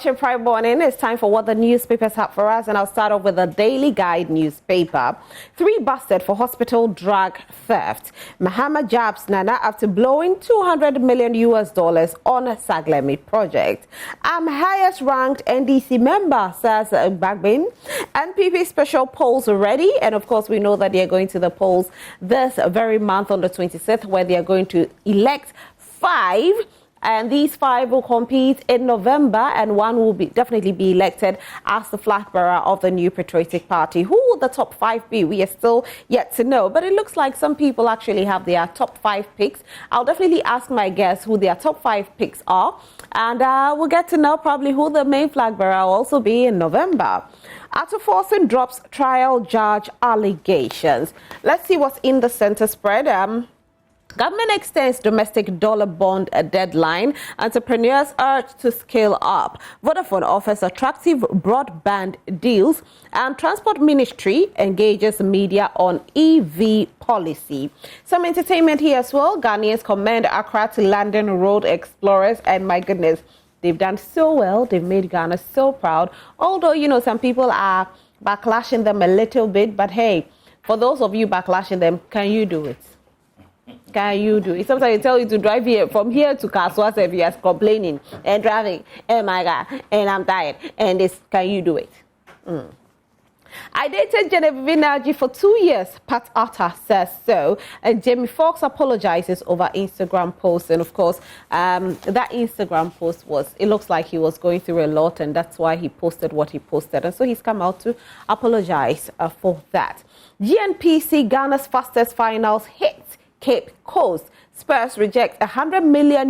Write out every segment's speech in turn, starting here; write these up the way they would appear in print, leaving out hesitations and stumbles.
watching Prime Morning. It's time for what the newspapers have for us, and I'll start off with the Daily Guide newspaper. 3 busted for hospital drug theft. Mahama jabs Nana after blowing $200 million on a Saglemi project. Highest ranked NDC member, says Bagbin. NPP special polls are ready, and of course we know that they are going to the polls this very month on the 26th, where they are going to elect 5. And these 5 will compete in November, and one will definitely be elected as the flag bearer of the new patriotic party. Who will the top 5 be? We are still yet to know, but it looks like some people actually have their top 5 picks. I'll definitely ask my guests who their top 5 picks are, and we'll get to know probably who the main flag bearer will also be in November. Ato Forson drops trial judge allegations. Let's see what's in the center spread. Government extends domestic dollar bond deadline. Entrepreneurs urged to scale up. Vodafone offers attractive broadband deals. And Transport Ministry engages media on EV policy. Some entertainment here as well. Ghanaians commend Accra to London Road Explorers. And my goodness, they've done so well. They've made Ghana so proud. Although, you know, some people are backlashing them a little bit. But hey, for those of you backlashing them, can you do it? Can you do it? Sometimes they tell you to drive here from here to Kaswa if you're complaining and driving. Oh my God, and I'm tired. And this, can you do it? I dated Genevieve Naji for 2 years. Pat Atta says so. And Jamie Foxx apologizes over Instagram posts. And of course, that Instagram post it looks like he was going through a lot, and that's why he posted what he posted. And so he's come out to apologize for that. GNPC Ghana's fastest finals hits Cape Coast. Spurs reject €100 million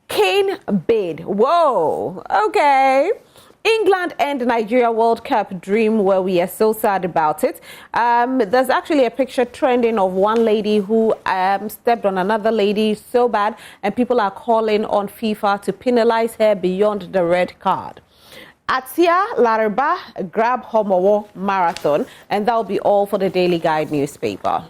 Kane bid. Whoa, okay. England and Nigeria World Cup dream, where we are so sad about it. There's actually a picture trending of one lady who stepped on another lady so bad, and people are calling on FIFA to penalize her beyond the red card. Atia Laraba Grab Homowo Marathon, and that'll be all for the Daily Guide newspaper.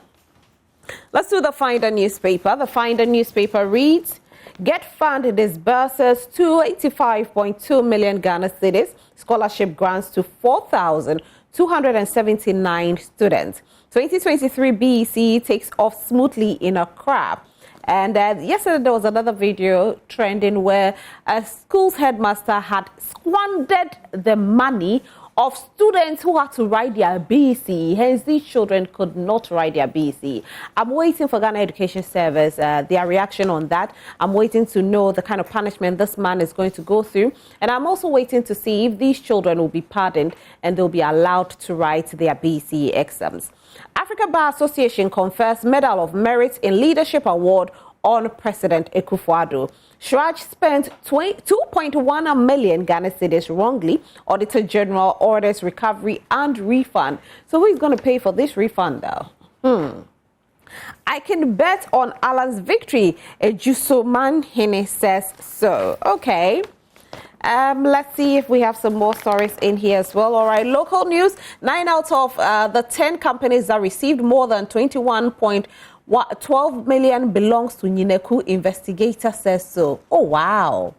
Let's do the Finder newspaper. The Finder newspaper reads, Get Fund disburses 285.2 million Ghana cedis, scholarship grants to 4,279 students. 2023 BEC takes off smoothly in Accra. And yesterday there was another video trending where a school's headmaster had squandered the money of students who had to write their BC. Hence, these children could not write their BC. I'm waiting for Ghana Education Service, their reaction on that. I'm waiting to know the kind of punishment this man is going to go through. And I'm also waiting to see if these children will be pardoned and they'll be allowed to write their BC exams. Africa Bar Association confers Medal of Merit in Leadership Award on President Akufo-Addo. Shraj spent 2.1 million Ghana cedis wrongly. Auditor General orders recovery and refund. So who is going to pay for this refund though? I can bet on Alan's victory. Jusoman Hine says so. Okay. Let's see if we have some more stories in here as well. All right, local news. 9 out of the 10 companies that received more than 12 million belongs to Nineku. Investigator says so. Oh, wow.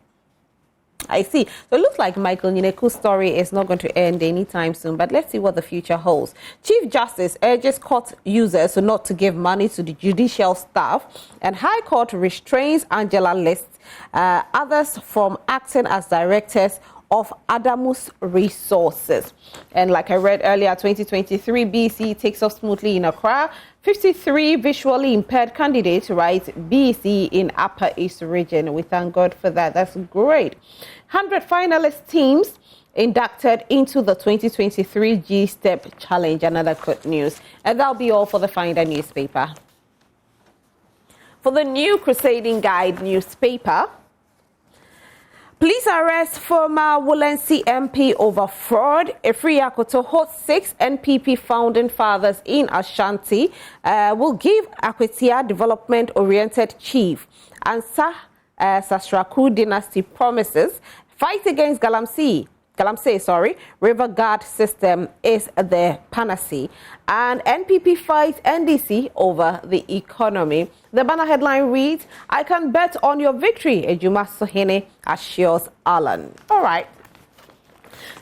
I see. So it looks like Michael Nineku's story is not going to end anytime soon, but let's see what the future holds. Chief Justice urges court users not to give money to the judicial staff, and High Court restrains Angela List, others from acting as directors of Adamus Resources. And like I read earlier, 2023 BC takes off smoothly in Accra. 53 visually impaired candidates write BC in Upper East region. We thank God for that. That's great. 100 finalist teams inducted into the 2023 G-Step Challenge. Another good news. And that'll be all for the Finder newspaper. For the New Crusading Guide newspaper, police arrest former Wolensi MP over fraud. Efri Akoto hosts 6 NPP founding fathers in Ashanti. Will give Akwetia development-oriented chief. And Sasraku dynasty promises fight against Galamsey, River Guard system is the panacea. And NPP fights NDC over the economy. The banner headline reads, I can bet on your victory, Ejuma Sohene assures Alan. All right.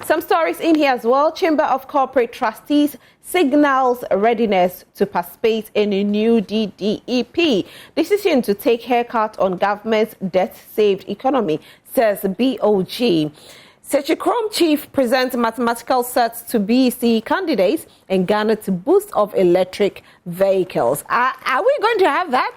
Some stories in here as well. Chamber of Corporate Trustees signals readiness to participate in a new DDEP. Decision to take haircut on government's debt-saved economy, says BOG. Sechikrom chief presents mathematical sets to BEC candidates in Ghana to boost of electric vehicles. Are we going to have that?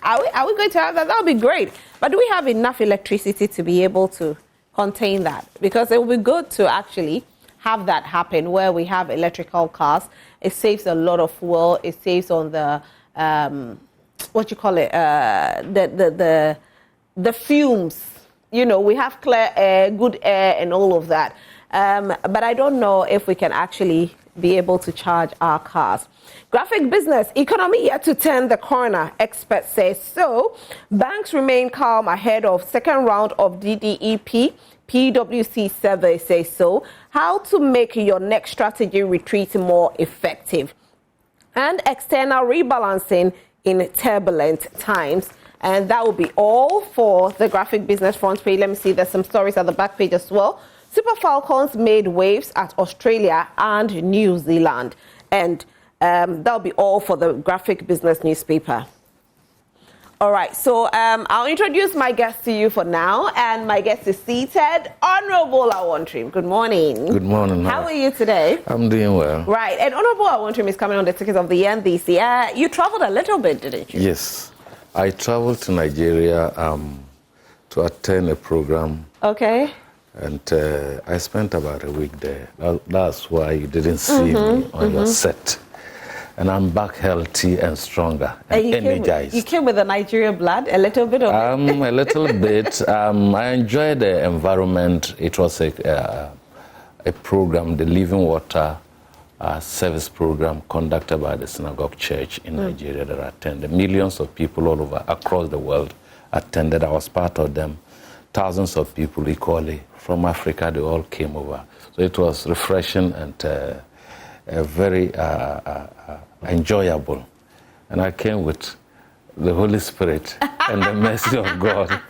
Are we going to have that? That would be great. But do we have enough electricity to be able to contain that? Because it would be good to actually have that happen where we have electrical cars. It saves a lot of fuel. It saves on the what you call it, the fumes. You know, we have clear air, good air, and all of that. But I don't know if we can actually be able to charge our cars. Graphic business, economy yet to turn the corner, experts say so. Banks remain calm ahead of second round of DDEP. PwC survey says so. How to make your next strategy retreat more effective. And external rebalancing in turbulent times. And that will be all for the graphic business front page. Let me see, there's some stories at the back page as well. Super Falcons made waves at Australia and New Zealand. And that'll be all for the graphic business newspaper. All right, so I'll introduce my guest to you for now, and my guest is seated, Honorable Awantrim. Good morning. Good morning. How are you today? I'm doing well. Right, and Honorable Awantrim is coming on the ticket of the NDC. You traveled a little bit, didn't you? Yes, I traveled to Nigeria to attend a program. Okay. And I spent about a week there. That's why you didn't see me on your set. And I'm back healthy and stronger and energized. You came with the Nigerian blood, a little bit of it? A little bit. I enjoyed the environment. It was a program, the Living Water service program conducted by the Synagogue Church in Nigeria that attended. Millions of people all over, across the world attended. I was part of them. Thousands of people equally from Africa, they all came over. So it was refreshing and very enjoyable. And I came with the Holy Spirit and the mercy of God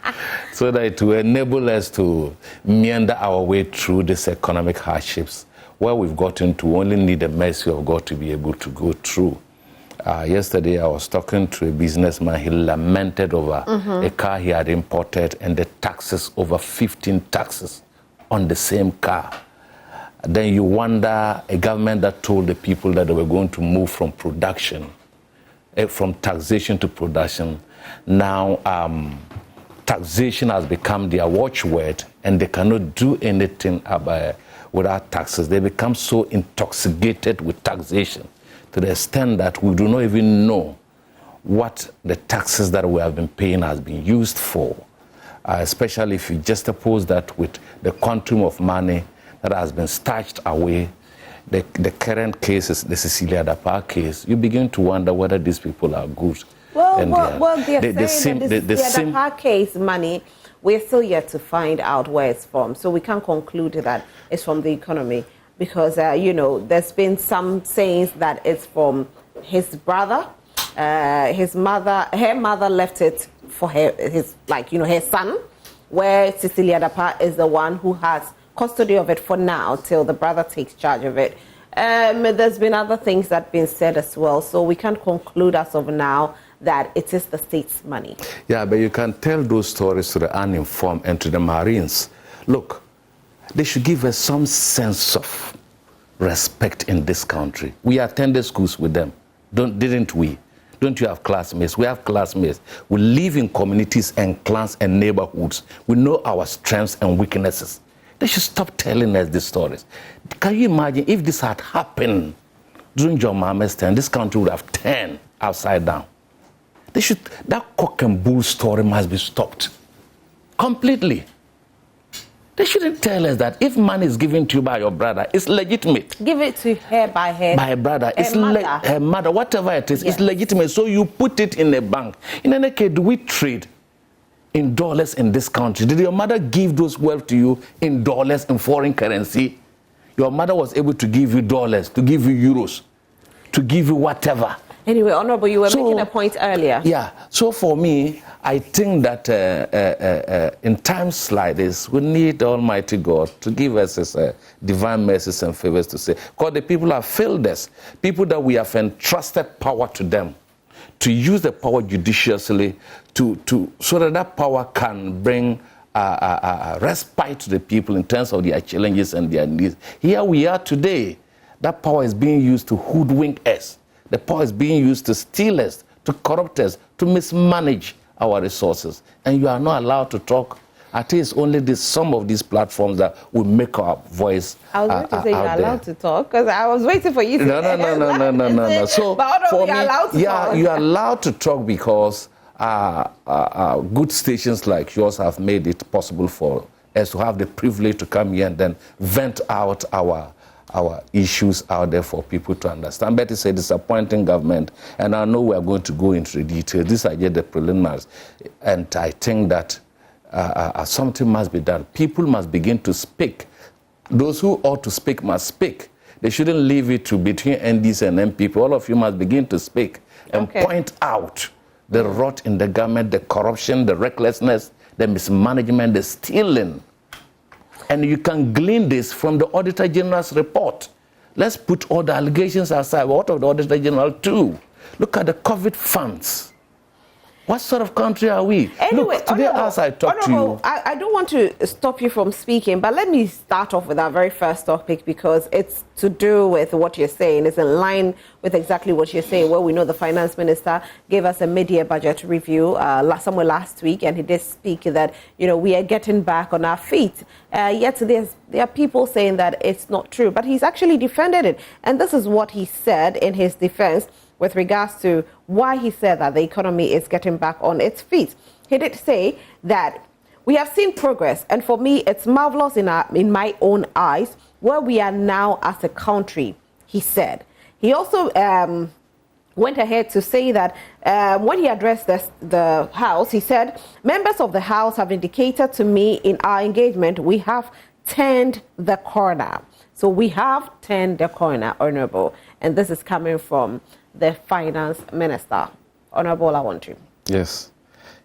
so that it will enable us to meander our way through these economic hardships where we've gotten to only need the mercy of God to be able to go through. Yesterday, I was talking to a businessman. He lamented over a car he had imported and the taxes, over 15 taxes on the same car. Then you wonder, a government that told the people that they were going to move from production, from taxation to production. Now, taxation has become their watchword, and they cannot do anything without taxes. They become so intoxicated with taxation to the extent that we do not even know what the taxes that we have been paying has been used for, especially if you just oppose that with the quantum of money that has been stashed away. The current case is the Cecilia Dapa case. You begin to wonder whether these people are good. Well, they're saying that the Dapa case money, we're still yet to find out where it's from. So we can't conclude that it's from the economy because, there's been some sayings that it's from his brother. Her mother left it for her son, where Cecilia Dapa is the one who has custody of it for now till the brother takes charge of it. There's been other things that have been said as well, so we can't conclude as of now that it is the state's money. Yeah, but you can tell those stories to the uninformed and to the Marines. Look, they should give us some sense of respect in this country. We attended schools with them, didn't we? Don't you have classmates? We have classmates. We live in communities and clans and neighborhoods. We know our strengths and weaknesses. They should stop telling us these stories. Can you imagine if this had happened during John Mahama's time, this country would have turned upside down. That cock and bull story must be stopped completely. They shouldn't tell us that if money is given to you by your brother, it's legitimate. Give it to her by her. By her brother. It's her mother, whatever it is, it's legitimate. So you put it in a bank. In any case, do we trade in dollars in this country? Did your mother give those wealth to you in dollars, in foreign currency? Your mother was able to give you dollars, to give you euros, to give you whatever. Anyway, Honorable, you were making a point earlier. Yeah. So for me, I think that in times like this, we need Almighty God to give us His divine mercies and favors to say, because the people have failed us, people that we have entrusted power to them, to use the power judiciously, so that power can bring respite to the people in terms of their challenges and their needs. Here we are today. That power is being used to hoodwink us. The power is being used to steal us, to corrupt us, to mismanage our resources. And you are not allowed to talk. I think it's only some of these platforms that will make our voice I was going to say you're allowed to talk, because I was waiting for you to No. So for me, talk. You're allowed to talk because good stations like yours have made it possible for us to have the privilege to come here and then vent out our issues out there for people to understand. But it's a disappointing government, and I know we are going to go into the details. These are just the preliminaries, and I think that something must be done. People must begin to speak. Those who ought to speak must speak. They shouldn't leave it to between NDs and NPP. All of you must begin to speak and point out the rot in the government, the corruption, the recklessness, the mismanagement, the stealing. And you can glean this from the Auditor General's report. Let's put all the allegations aside. What of the Auditor General too? Look at the Covet funds. What sort of country are we? Anyway, look, today as I talk to you... I don't want to stop you from speaking, but let me start off with our very first topic, because it's to do with what you're saying. It's in line with exactly what you're saying, where we know the Finance Minister gave us a mid-year budget review somewhere last week, and he did speak that, we are getting back on our feet. Yet there are people saying that it's not true, but he's actually defended it. And this is what he said in his defense with regards to why he said that the economy is getting back on its feet. He did say that we have seen progress, and for me, it's marvelous in my own eyes where we are now as a country, he said. He also went ahead to say that when he addressed the House, he said, members of the House have indicated to me in our engagement, we have turned the corner. So we have turned the corner, Honorable, and this is coming from the Finance Minister. Honorable, I want you. Yes.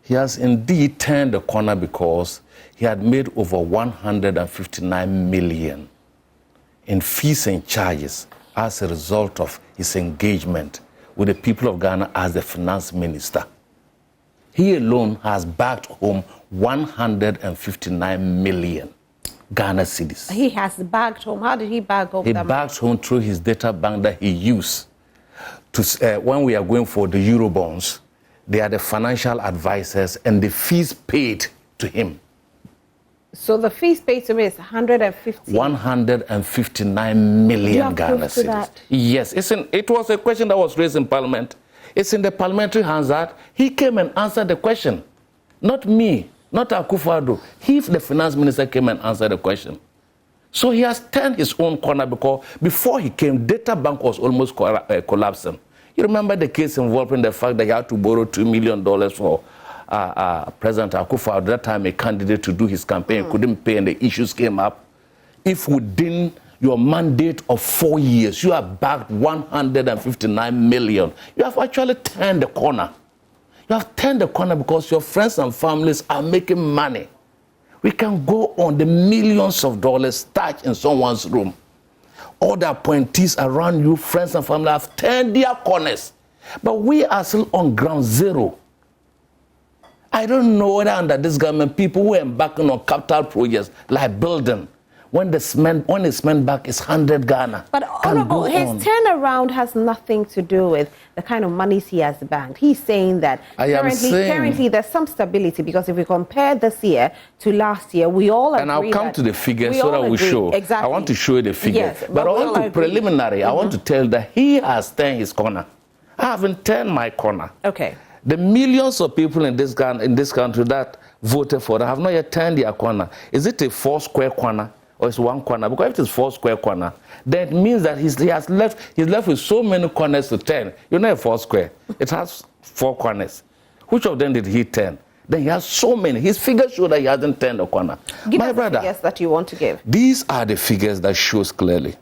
He has indeed turned the corner because he had made over 159 million in fees and charges as a result of his engagement with the people of Ghana as the Finance Minister. He alone has backed home 159 million Ghana cedis. He has backed home. How did he back home? He backed home through his data bank that he used. When we are going for the Eurobonds, they are the financial advisors, and the fees paid to him. So the fees paid to me is 159 million Ghana cedis. Yes, it was a question that was raised in Parliament. It's in the Parliamentary Hansard. He came and answered the question. Not me, not Akufo-Addo. He, the Finance Minister, came and answered the question. So he has turned his own corner, because before he came, Data Bank was almost collapsing. You remember the case involving the fact that he had to borrow $2 million for President Akufo-Addo, at that time a candidate, to do his campaign, couldn't pay, and the issues came up. If within your mandate of 4 years, you have backed 159 million, you have actually turned the corner. You have turned the corner because your friends and families are making money. We can go on the millions of dollars stashed in someone's room. All the appointees around you, friends and family, have turned their corners. But we are still on ground zero. I don't know whether under this government, people who are embarking on capital projects like building, when the cement back is 100 Ghana. But Honorable, his turnaround has nothing to do with the kind of monies he has banked. He's saying that currently there's some stability, because if we compare this year to last year, we all agree. And I'll come to the figures so that we show. Exactly. I want to show you the figures. Yes, but I want to preliminary. I want to tell you that he has turned his corner. I haven't turned my corner. Okay. The millions of people in this country that voted for that have not yet turned their corner. Is it a 4-square corner? Or it's 1 corner? Because if it's 4-square corner, then it means that he's left with so many corners to turn. You know, a 4-square, it has 4 corners. Which of them did he turn? Then he has so many. His figures show that he hasn't turned a corner. Give us the figures that you want to give. These are the figures that shows clearly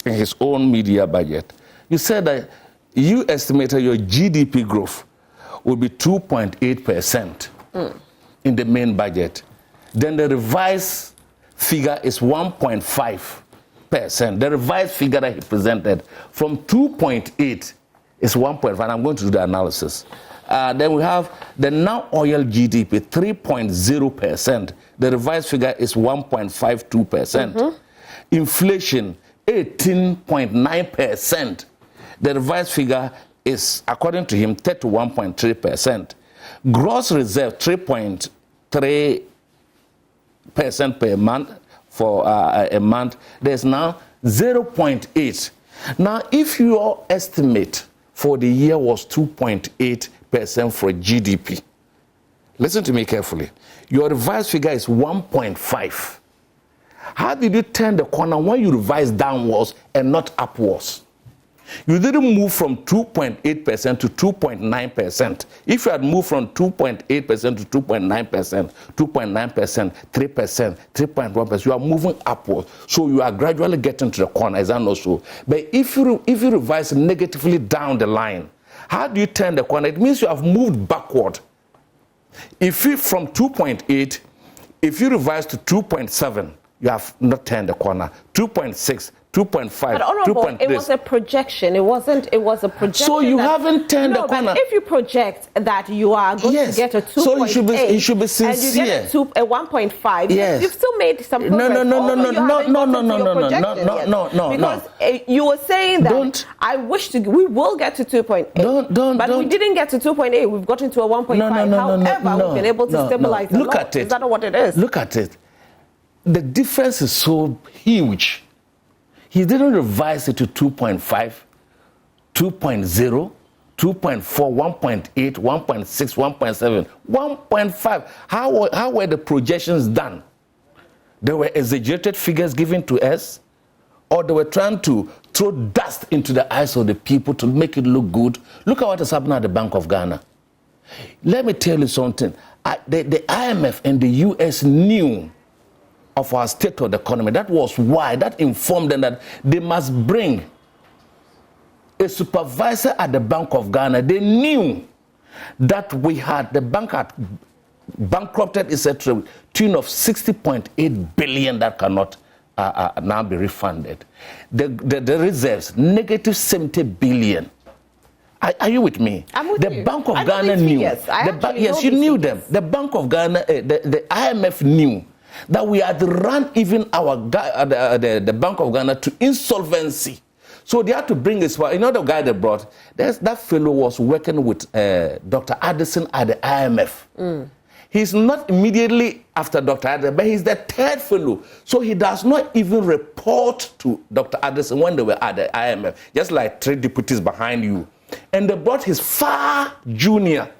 in his own media budget. You said that you estimated your GDP growth will be 2.8% in the main budget. Then the revised figure is 1.5%. The revised figure that he presented from 2.8 is 1.5. I'm going to do the analysis. Then we have the non-oil GDP, 3.0%. The revised figure is 1.52%. Inflation, 18.9%. The revised figure is, according to him, 31.3%. Gross reserve, 3.3% per month for a month. There's now 0.8. Now, if your estimate for the year was 2.8% for GDP, listen to me carefully. Your revised figure is 1.5. How did you turn the corner when you revised downwards and not upwards? You didn't move from 2.8% to 2.9%. If you had moved from 2.8% to 2.9%, 2.9%, 3%, 3.1%, you are moving upwards. So you are gradually getting to the corner, is that not so? But if you revise negatively down the line, how do you turn the corner? It means you have moved backward. If you from 2.8, if you revise to 2.7, you have not turned the corner. 2.6, 2.5, but Honorable, 2.3. it was a projection. It was a projection. So you haven't turned the corner. But if you project that you are going to get a 2.8, so you should be sincere. And you get a 1.5, yes, you've still made some progress. No. Because you were saying that we will get to 2.8. But we didn't get to 2.8. We've gotten to a 1.5. However, we've been able to stabilize it. Look at it. Is that what it is? Look at it. The difference is so huge. He didn't revise it to 2.5, 2.0, 2.4, 1.8, 1.6, 1.7, 1.5. How were the projections done? They were exaggerated figures given to us, or they were trying to throw dust into the eyes of the people to make it look good. Look at what is happening at the Bank of Ghana. Let me tell you something. The IMF and the US knew of our state of the economy. That was why, that informed them that they must bring a supervisor at the Bank of Ghana. They knew that the bank had bankrupted, etc., tune of 60.8 billion that cannot now be refunded. The reserves, negative 70 billion. Are you with me? I'm with you. The Bank of Ghana knew. Yes, you knew them. The Bank of Ghana, the IMF knew that we had run even the Bank of Ghana to insolvency. So they had to bring this. You know the guy they brought? That fellow was working with Dr. Addison at the IMF. He's not immediately after Dr. Addison, but he's the third fellow. So he does not even report to Dr. Addison when they were at the IMF, just like 3 deputies behind you. And they brought his far junior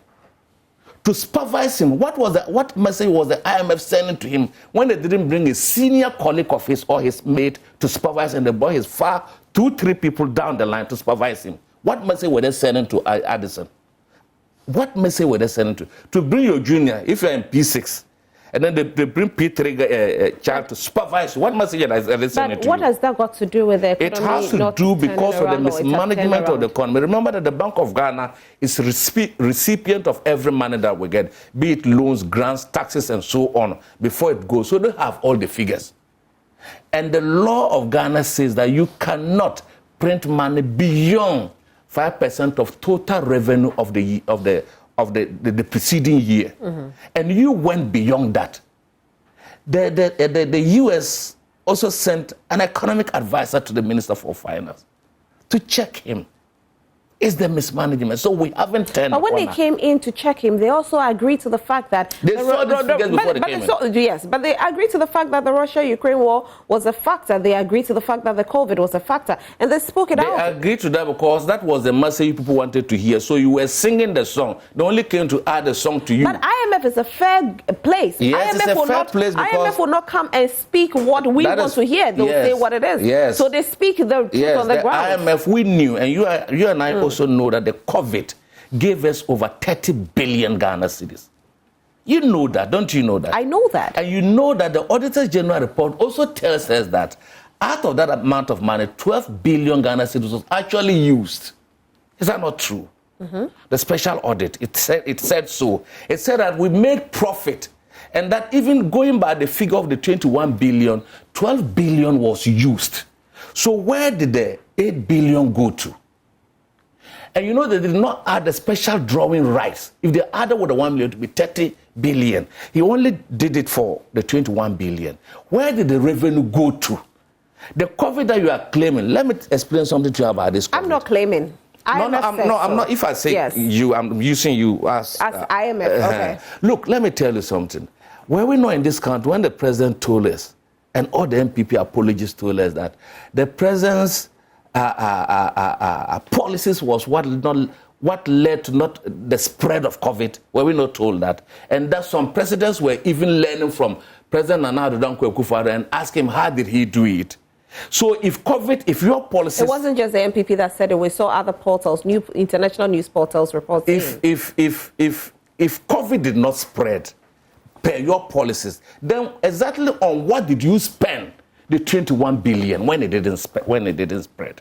to supervise him. What message was the IMF sending to him when they didn't bring a senior colleague of his or his mate to supervise him? They brought his far 2-3 people down the line to supervise him. What message were they sending to Addison? What message were they sending to bring your junior if you're in P6? And then they bring P3 child to supervise. What message are they sending to you? What has that got to do with the economy? It has to do because of the mismanagement of the economy. Remember that the Bank of Ghana is recipient of every money that we get, be it loans, grants, taxes, and so on, before it goes. So they have all the figures. And the law of Ghana says that you cannot print money beyond 5% of total revenue of the preceding year. And you went beyond that. The US also sent an economic advisor to the Minister for Finance to check him. Is the mismanagement? So we haven't turned. But when they came in to check him, they also agreed to the fact that they saw the figures before they came in. Yes, but they agreed to the fact that the Russia-Ukraine war was a factor. They agreed to the fact that the COVID was a factor, and they spoke it out. They agreed to that because that was the message people wanted to hear. So you were singing the song. They only came to add the song to you. But IMF is a fair place. Yes, IMF it's a fair place because IMF will not come and speak what we want to hear. They'll say what it is. Yes. So they speak the truth on the ground. IMF, we knew, and you and I also know that the Covet gave us over 30 billion Ghana cedis. You know that, don't you know that? I know that. And you know that the Auditor General report also tells us that out of that amount of money, 12 billion Ghana cedis was actually used. Is that not true? The special audit, it said so. It said that we made profit, and that even going by the figure of the 21 billion, 12 billion was used. So where did the 8 billion go to? And you know, they did not add the special drawing rights. If they added with the 1 million to be 30 billion, he only did it for the 21 billion. Where did the revenue go to? The COVID that you are claiming, let me explain something to you about this COVID. I'm not claiming. I'm not. If I say yes. you, I'm using you as IMF. Okay. Look, let me tell you something. Were we not in this country when the president told us, and all the NPP apologists told us that the president's policies was what led to not the spread of COVID? Were we not told that? And that some presidents were even learning from President Nana Addo Dankwa Akufo-Addo and ask him how did he do it? So if COVID, if your policies... It wasn't just the NPP that said it. We saw other portals, international news portals reporting. If COVID did not spread per your policies, then exactly on what did you spend the 21 billion when it didn't spread?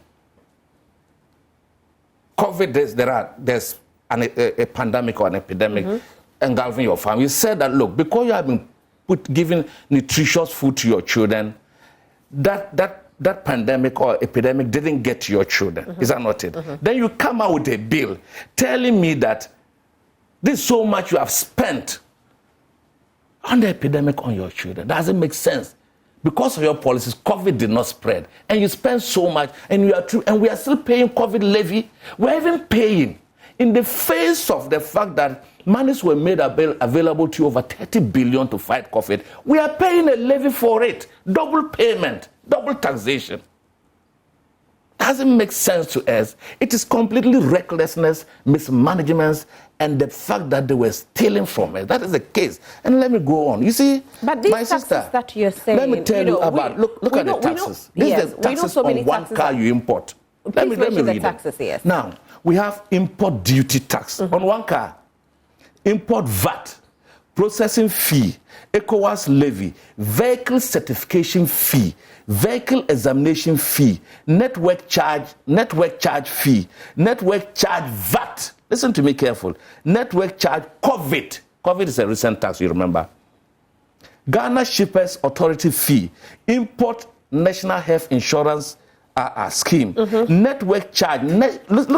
COVID, there's a pandemic or an epidemic engulfing your family. You said that, look, because you have been giving nutritious food to your children, that pandemic or epidemic didn't get to your children. Is that not it? Then you come out with a bill telling me that this is so much you have spent on the epidemic on your children. Doesn't make sense. Because of your policies, COVID did not spread. And you spend so much, and we are still paying COVID levy. We're even paying in the face of the fact that monies were made available to over 30 billion to fight COVID. We are paying a levy for it. Double payment, double taxation. Doesn't make sense to us. It is completely recklessness, mismanagement, and the fact that they were stealing from us. That is the case. And let me go on. You see, but these my taxes sister, that you're saying, let me tell you about, look at the taxes. This is the taxes on one car you import. Let me read taxes, yes. Now, we have import duty tax on one car, import VAT, processing fee, ECOWAS levy, vehicle certification fee, vehicle examination fee, network charge fee, network charge VAT. Listen to me careful. Network charge Covet. Covet is a recent tax, you remember. Ghana Shippers Authority fee, import national health insurance scheme, network charge. Look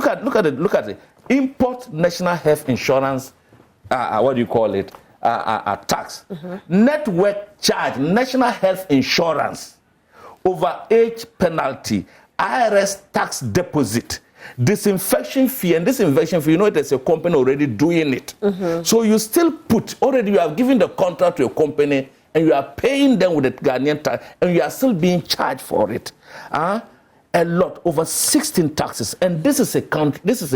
at it. Import national health insurance. What do you call it? Tax. Network charge, national health insurance, overage penalty, IRS tax deposit, disinfection fee, and disinfection fee, you know there's a company already doing it. So you still already you have given the contract to a company and you are paying them with the Ghanaian tax and you are still being charged for it. A lot, over 16 taxes. And this is a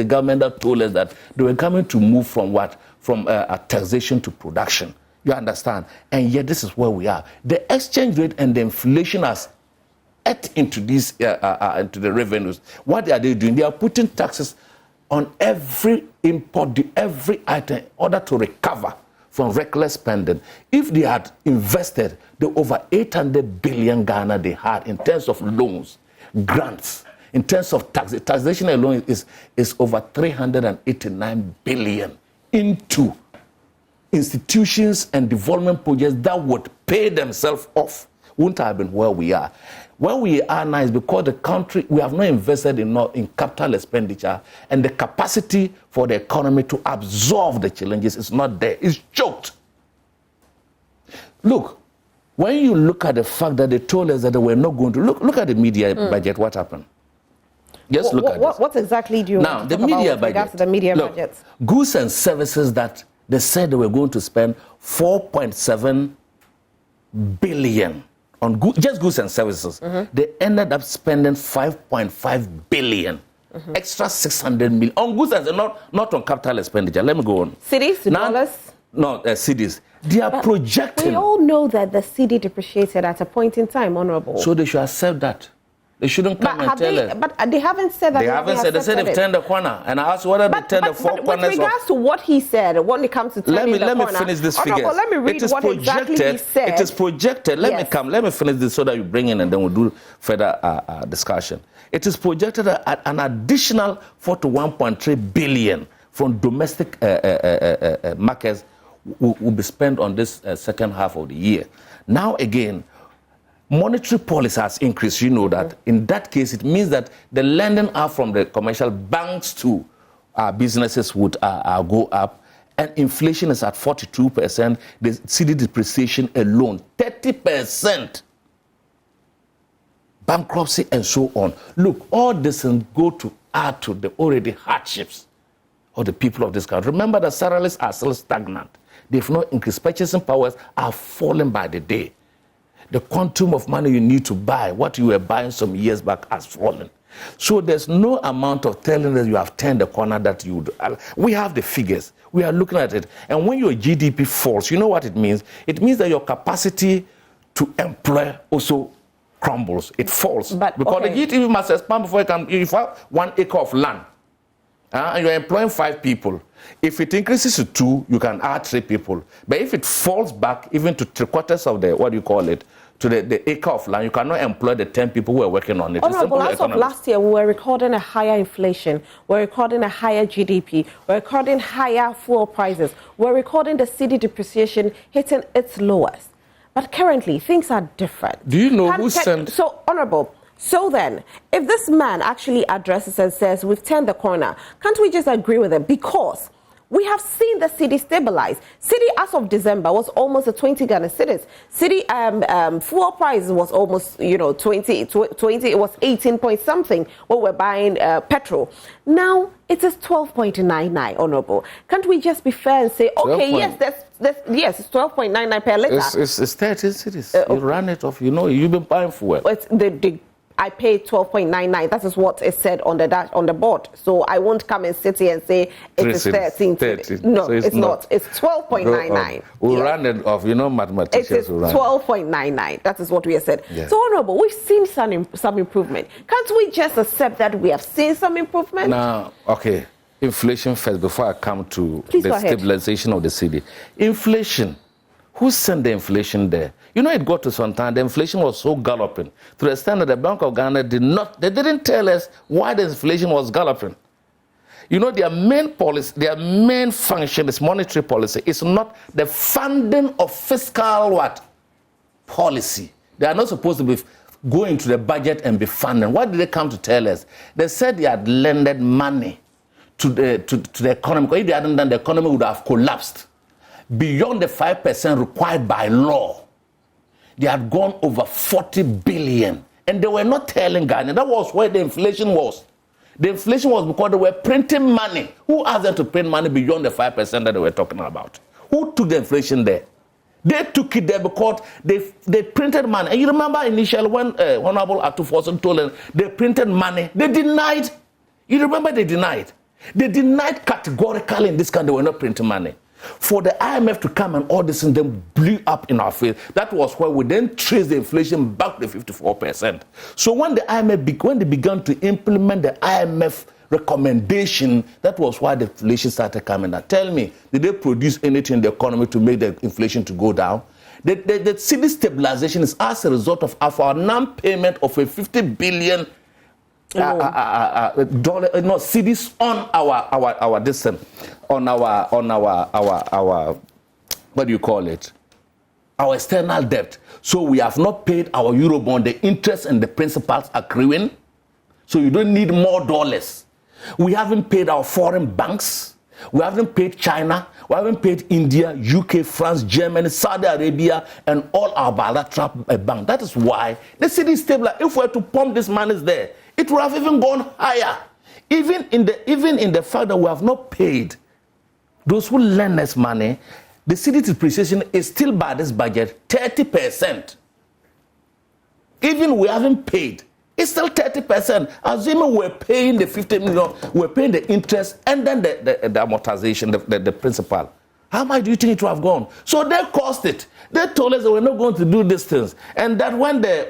government that told us that they were coming to move from what? From taxation to production. You understand? And yet this is where we are. The exchange rate and the inflation has ate into these into the revenues. What are they doing? They are putting taxes on every import, every item in order to recover from reckless spending. If they had invested the over 800 billion Ghana they had in terms of loans, grants, in terms of taxation alone is over 389 billion into institutions and development projects that would pay themselves off. Wouldn't have been where we are. Where we are now is because the country, we have not invested in capital expenditure, and the capacity for the economy to absorb the challenges is not there. It's choked. Look, when you look at the fact that they told us that they were not going to look at the media budget, what happened? Just look at this. What exactly do you now want to talk the media about budget? Regards to the media budget? Goods and services that they said they were going to spend 4.7 billion on just goods and services. They ended up spending 5.5 billion. Extra 600 million on goods and not on capital expenditure. Let me go on. Cities, dollars? No, cities. They are projecting. We all know that the cedi depreciated at a point in time, Honorable. So they should accept that. They shouldn't come and tell us. But they haven't said that. They haven't said. They said they've turned the corner. And I asked whether they turned the four corners. With regards to what he said, when it comes to turning the corner. Let me finish this figure. Let me read what exactly he said. It is projected. Let me finish this so that you bring in and then we'll do further discussion. It is projected at an additional 41.3 billion from domestic markets will be spent on this second half of the year. Now again, monetary policy has increased. You know that. In that case, it means that the lending out from the commercial banks to businesses would go up, and inflation is at 42%. The cedi depreciation alone, 30%. Bankruptcy and so on. Look, all this will go to add to the already hardships of the people of this country. Remember that salaries are still stagnant. They've not increased. Purchasing powers are falling by the day. The quantum of money you need to buy, what you were buying some years back, has fallen. So there's no amount of telling that you have turned the corner that you would. We have the figures. We are looking at it. And when your GDP falls, you know what it means? It means that your capacity to employ also crumbles. It falls. But, because the GDP must expand before it can. If you have 1 acre of land, and you're employing 5 people, if it increases to 2, you can add 3 people. But if it falls back even to 3/4 of the, to the acre of land, you cannot employ the 10 people who are working on it. Honorable, as of last year, we were recording a higher inflation, we're recording a higher GDP, we're recording higher fuel prices, we're recording the cedi depreciation hitting its lowest. But currently, things are different. Do you know who sent... So, Honorable, so then, if this man actually addresses and says, we've turned the corner, can't we just agree with it? Because we have seen the cedi stabilize. Cedi, as of December, was almost a 20 Ghana cedis. Cedi fuel price was almost, 20, it was 18 point something when we're buying petrol. Now, it is 12.99, Honorable. Can't we just be fair and say, okay, yes, it's 12.99 per litre. It's 30 cedis. You run it off, you've been buying fuel. It's I paid 12.99. That is what is said on the board. So I won't come and sit here and say it is 13. No, so it's not. It's 12.99. We'll run it off. Mathematicians will run it. It is 12.99. That is what we have said. Yeah. So, Honorable, we've seen some improvement. Can't we just accept that we have seen some improvement? Now, okay. Inflation first before I come to the stabilization of the cedi. Inflation. Who sent the inflation there? It got to some time, the inflation was so galloping to the extent that the Bank of Ghana didn't tell us why the inflation was galloping. Their main policy, their main function is monetary policy. It's not the funding of fiscal policy. They are not supposed to be going to the budget and be funding. What did they come to tell us? They said they had lended money to the economy. Because if they hadn't done, the economy would have collapsed beyond the 5% required by law. They had gone over 40 billion. And they were not telling Ghana. That was where the inflation was. The inflation was because they were printing money. Who asked them to print money beyond the 5% that they were talking about? Who took the inflation there? They took it there because they printed money. And you remember initially when Honorable Atufosun told them they printed money, they denied. You remember they denied. They denied categorically in this country they were not printing money. For the IMF to come and all this and then blew up in our face, that was why we then traced the inflation back to 54%. So when the IMF when they began to implement the IMF recommendation, that was why the inflation started coming down. Tell me, did they produce anything in the economy to make the inflation to go down? The cedi stabilization is as a result of our non-payment of a 50 billion cedis on our distance, on our what do you call it? Our external debt. So we have not paid our Eurobond. The interest and the principals are accruing. So you don't need more dollars. We haven't paid our foreign banks. We haven't paid China. We haven't paid India, UK, France, Germany, Saudi Arabia, and all our bilateral banks. That is why the cedi is stable. If we were to pump this money there, it would have even gone higher. Even in the fact that we have not paid those who lend us money, the cedi depreciation is still by this budget 30%. Even we haven't paid, it's still 30%. Assuming we're paying the 50 million, we're paying the interest and then the amortization, the principal. How much do you think it would have gone? So they caused it. They told us that we're not going to do these things, and that when the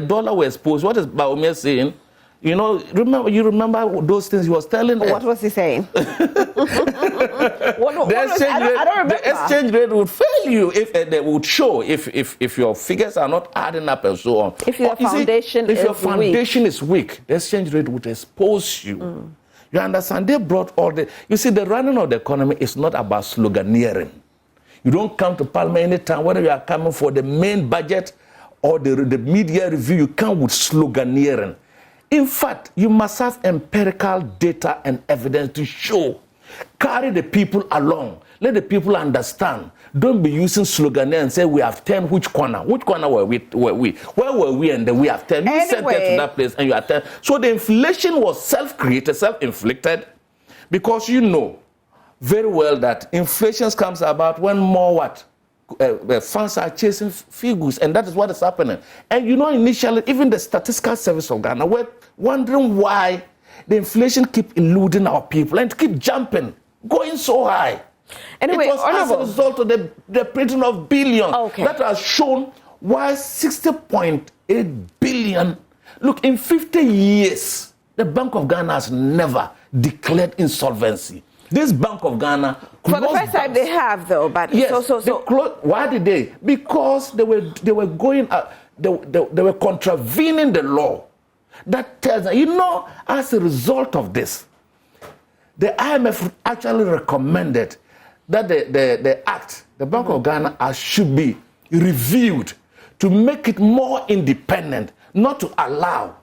dollar was exposed, what is Bawumia saying? You know, remember those things he was telling us? What was he saying? I don't remember. The exchange rate would fail you if they would show if your figures are not adding up and so on. If your foundation is weak, the exchange rate would expose you. You understand? They brought all the... You see, the running of the economy is not about sloganeering. You don't come to Parliament anytime, whether you are coming for the main budget or the media review, you come with sloganeering. In fact, you must have empirical data and evidence to show. Carry the people along. Let the people understand. Don't be using sloganeering and say, we have 10, which corner? Which corner were we? Where were we and then we have 10? You sent them to that place and you are 10. So the inflation was self-created, self-inflicted, because you know very well that inflation comes about when more what? Funds are chasing figures, and that is what is happening. And you know, initially, even the Statistical Service of Ghana were wondering why the inflation keep eluding our people and keep jumping, going so high. Anyway, it was as a result of the printing of billions that has shown why 60.8 billion. Look, in 50 years, the Bank of Ghana has never declared insolvency. This Bank of Ghana... For the first time they have, though, but... Yes, why did they? Because they were going... they were contravening the law. That tells... You know, as a result of this, the IMF actually recommended that the act, the Bank of Ghana, should be reviewed to make it more independent, not to allow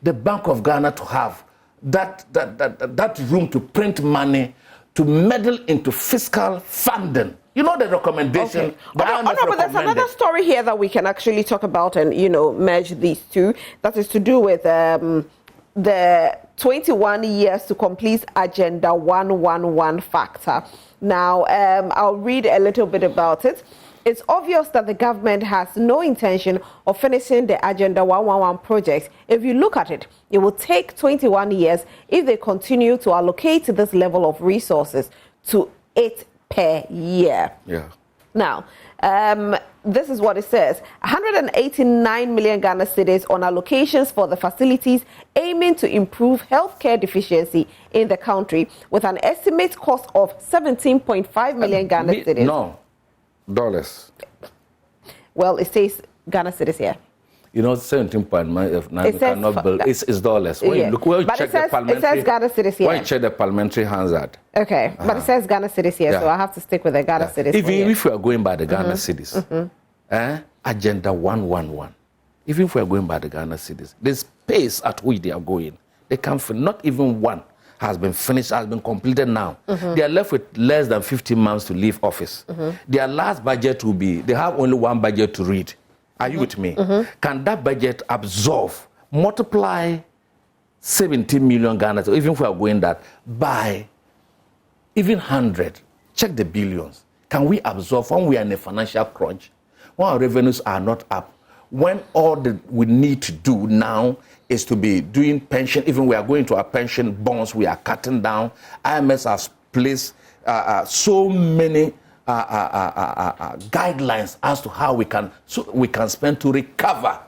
the Bank of Ghana to have that room to print money, to meddle into fiscal funding. You know the recommendation. Okay. But there's another story here that we can actually talk about and, you know, merge these two. That is to do with the 21 years to complete Agenda 111 factor. Now, I'll read a little bit about it. It's obvious that the government has no intention of finishing the Agenda 111 project. If you look at it, it will take 21 years if they continue to allocate this level of resources to it per year. Yeah. Now, this is what it says. 189 million Ghana cedis on allocations for the facilities aiming to improve healthcare deficiency in the country with an estimate cost of 17.5 million Ghana cedis. No. Dollars. Well, it says Ghana cedis here. You know, 17.9 cannot build. It's dollars. When you look, it says Ghana cedis here. When you check the parliamentary hazard. Okay, but it says Ghana cedis here, so I have to stick with the Ghana cedis. Even if we are going by the Ghana cedis, Agenda 111. Even if we are going by the Ghana cedis, the pace at which they are going, they can not even one has been finished, has been completed now. They are left with less than 15 months to leave office. Their last budget will be, they have only one budget to read. Are you with me? Can that budget absorb, multiply 17 million Ghana, so even if we are going that, by even 100, check the billions. Can we absorb when we are in a financial crunch, when our revenues are not up, when all that we need to do now is to be doing pension, even we are going to our pension bonds, we are cutting down. IMS has placed so many guidelines as to how we can spend to recover.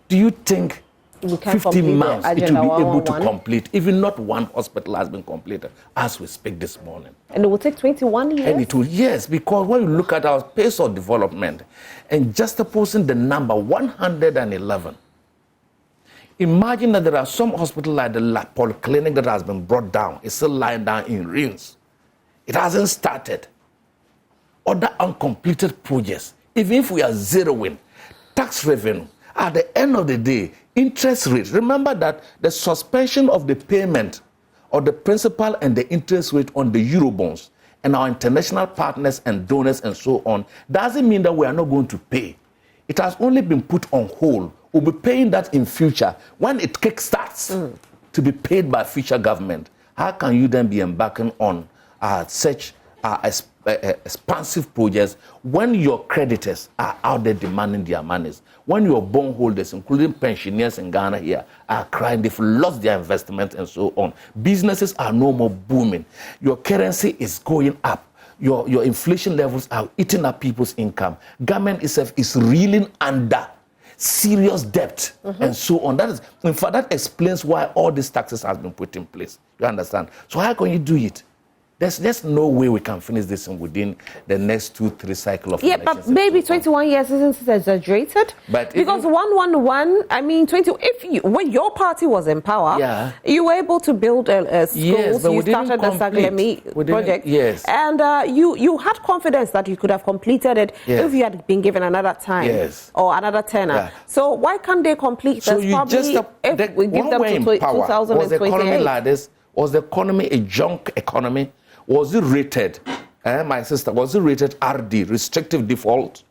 Do you think 15 months it will be able to complete? Even not one hospital has been completed as we speak this morning. And it will take 21 years? And it will, yes, because when you look at our pace of development and juxtaposing the number 111, imagine that there are some hospitals like the polyclinic that has been brought down. It's still lying down in ruins. It hasn't started. Other uncompleted projects, even if we are zeroing tax revenue, at the end of the day, interest rate. Remember that the suspension of the payment of the principal and the interest rate on the Eurobonds and our international partners and donors and so on doesn't mean that we are not going to pay. It has only been put on hold. We'll be paying that in future when it kickstarts to be paid by future government. How can you then be embarking on such expansive projects when your creditors are out there demanding their monies? When your bondholders, including pensioners in Ghana here, are crying, they've lost their investment and so on. Businesses are no more booming. Your currency is going up. Your inflation levels are eating up people's income. Government itself is reeling under. serious debt, and so on. That is, in fact, that explains why all these taxes have been put in place. You understand? So how can you do it? There's no way we can finish this within the next 2-3 cycles of elections. But maybe 21 years isn't exaggerated? But because 111, I mean, when your party was in power, you were able to build schools. Yes, but you started the Saglemi project. Yes. And you had confidence that you could have completed it if you had been given another time or another tenor. Yeah. So why can't they complete this? If we give them to 2028. Was the economy like this? Was the economy a junk economy? Was it rated, my sister, was it rated RD, restrictive default?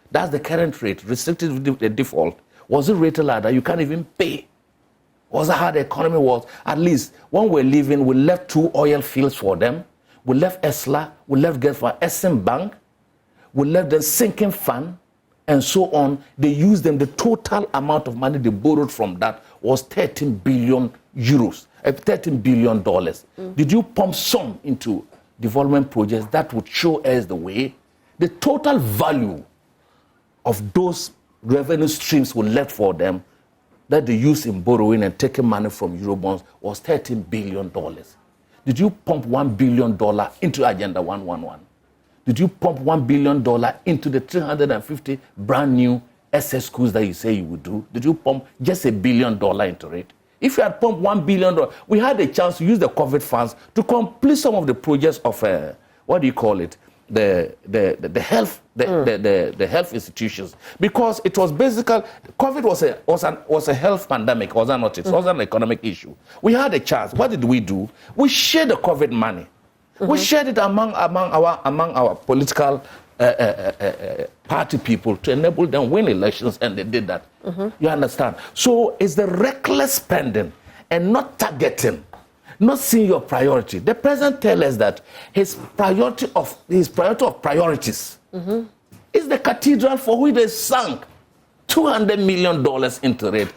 That's the current rate, restrictive default. Was it rated like that? You can't even pay. Was that how the economy was? At least when we're leaving, we left 2 oil fields for them. We left ESLA, we left Get for SM Bank, we left the sinking fund, and so on. They used them. The total amount of money they borrowed from that was 13 billion euros. $13 billion. Did you pump some into development projects that would show us the way? The total value of those revenue streams were left for them that they used in borrowing and taking money from Eurobonds was $13 billion. Did you pump $1 billion into Agenda 111? Did you pump $1 billion into the 350 brand new SS schools that you say you would do? Did you pump just $1 billion into it? If you had pumped $1 billion, we had a chance to use the Covet funds to complete some of the projects of what do you call it? The health institutions, because it was basically COVID was a health pandemic, was that not? It was an economic issue. We had a chance. What did we do? We shared the COVID money. We shared it among our political party people to enable them win elections, and they did that. You understand? So it's the reckless spending and not targeting, not seeing your priority. The president tells us that his priority of priorities is the cathedral for which they sunk $200 million into it.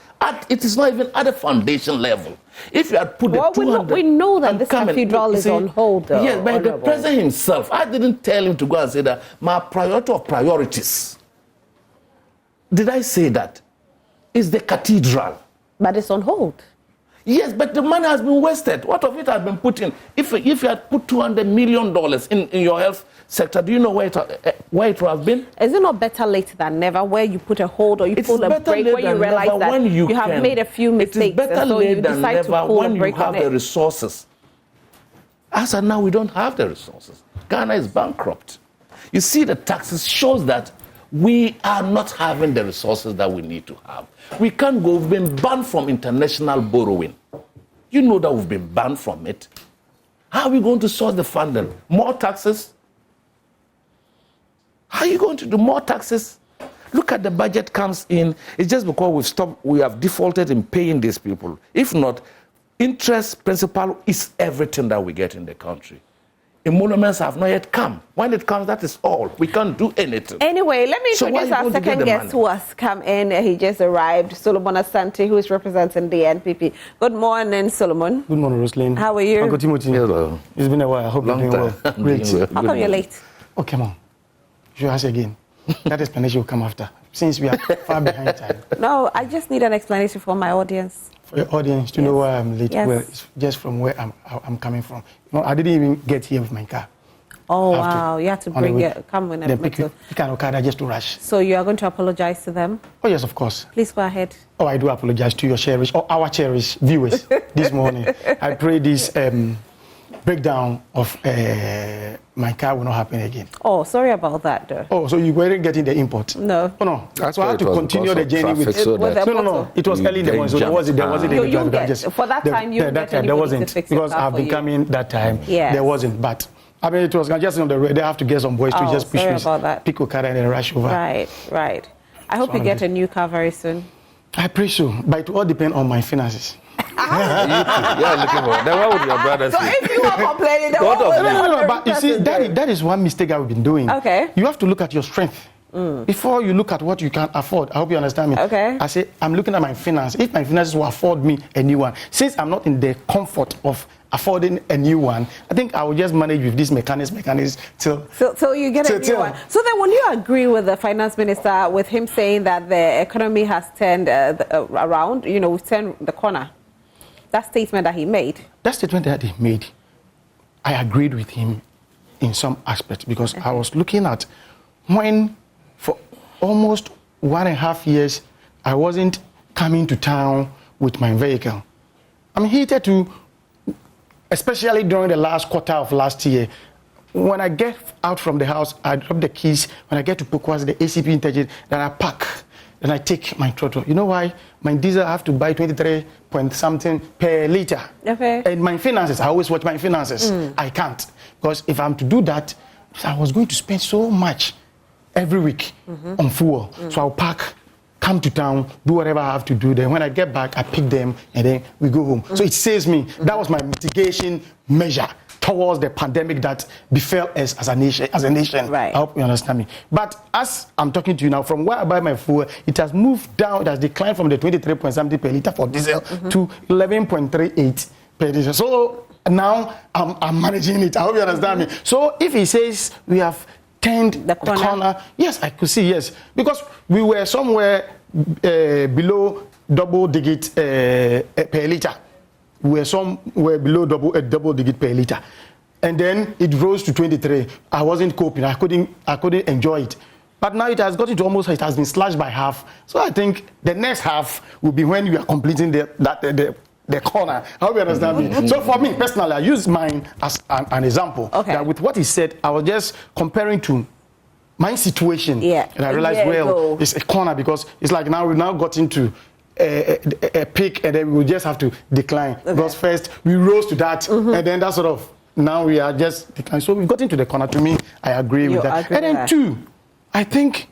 It is not even at the foundation level. If you had put the 200... we know that this cathedral is on hold, though. Yes, but the president himself, I didn't tell him to go and say that my priority of priorities. Did I say that? Is the cathedral. But it's on hold. Yes, but the money has been wasted. What of it has been put in? If you had put $200 million in your health sector, do you know where it would have been? Is it not better late than never, where you put a hold or you pull a break when you realize that you have made a few mistakes, and so you decide to pull a break on it? When you have the resources. As of now, we don't have the resources. Ghana is bankrupt. You see, the taxes shows that we are not having the resources that we need to have. We can't go. We've been banned from international borrowing. You know that we've been banned from it. How are we going to source the funding? More taxes? How are you going to do more taxes? Look at the budget comes in. It's just because we have defaulted in paying these people. If not, interest, principal is everything that we get in the country. Emoluments have not yet come. When it comes, that is all. We can't do anything. Anyway, let me introduce our second guest who has come in. He just arrived, Solomon Asante, who is representing the NPP. Good morning, Solomon. Good morning, Roslyn. How are you? Uncle Timothy. Hello. It's been a while. I hope you're doing well. Great. How come you're late? Oh, come on. You ask again. That explanation will come after, since we are far behind time. No, I just need an explanation for my audience. For your audience to know why I'm late. Yes. Well, it's just from where I'm coming from. You know, I didn't even get here with my car. Oh, wow. You had to bring it, come in and pick a car just to rush. So you are going to apologize to them? Oh, yes, of course. Please go ahead. Oh, I do apologize to your cherished, or our cherished viewers this morning. I pray this breakdown of my car will not happen again. Oh, sorry about that, though. Oh, so you weren't getting the import? No. Oh, no. So I had to continue the journey with No. It was early in the morning, so there wasn't any traffic. For that time, you that time there wasn't, because I've been coming that time. There wasn't, but I mean, it was just on the road. They have to get some boys to just push me, pick a car and then rush over. Right. I hope you get a new car very soon. I pray so, but it all depends on my finances. You're looking for. Then what would your brother say? So if you are complaining, then what would no. But you see, that is one mistake I've been doing. Okay. You have to look at your strength before you look at what you can afford. I hope you understand me. Okay. I say I'm looking at my finances. If my finances will afford me a new one, since I'm not in the comfort of affording a new one, I think I will just manage with these mechanics till you get a new one. So then, will you agree with the finance minister with him saying that the economy has turned around? You know, we've turned the corner. That statement that he made. That statement that he made, I agreed with him in some aspects because I was looking at when for almost 1.5 years I wasn't coming to town with my vehicle. I'm heated to, especially during the last quarter of last year. When I get out from the house, I drop the keys. When I get to Pokwasi, the ACP interchange, then I park. Then I take my throttle. You know why? My diesel I have to buy 23 point something per liter. Okay. And my finances, I always watch my finances. I can't. Because if I'm to do that, I was going to spend so much every week on fuel. So I'll park, come to town, do whatever I have to do. Then when I get back, I pick them and then we go home. So it saves me. That was my mitigation measure towards the pandemic that befell us as a nation. Right. I hope you understand me. But as I'm talking to you now, from where I buy my fuel, it has moved down. It has declined from the 23 point something per liter for diesel to 11.38 per liter. So now I'm managing it. I hope you understand me. So if he says we have turned the corner, yes, I could see, yes. Because we were somewhere below double digit per liter. We were somewhere below double digit per liter. And then it rose to 23. I wasn't coping. I couldn't enjoy it. But now it has gotten to almost, it has been slashed by half. So I think the next half will be when we are completing the corner. I hope you understand me. So for me, personally, I use mine as an example. Okay. That with what he said, I was just comparing to my situation. Yeah. And I realized, well, it's a corner because it's like now we've now got into a peak and then we will just have to decline. Okay. Because first we rose to that and then that sort of, now we are just declining. So we've got into the corner. To me, I agree with that. And then two, I think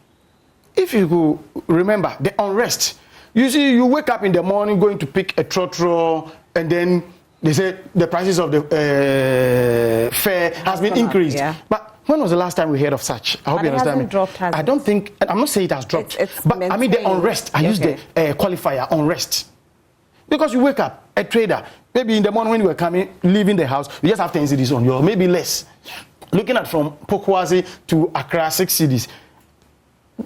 if you go remember the unrest. You see, you wake up in the morning going to pick a trotro and then they say the prices of the fare has been increased. Yeah. But when was the last time we heard of such? I hope you understand me. Dropped, I don't think, I'm not saying it has dropped, but maintained. I mean the unrest. I use the qualifier, unrest. Because you wake up, a trader, maybe in the morning when you were coming, leaving the house, you just have 10 cedis on you, or maybe less. Looking at from Pokwasi to Accra, 6 cedis.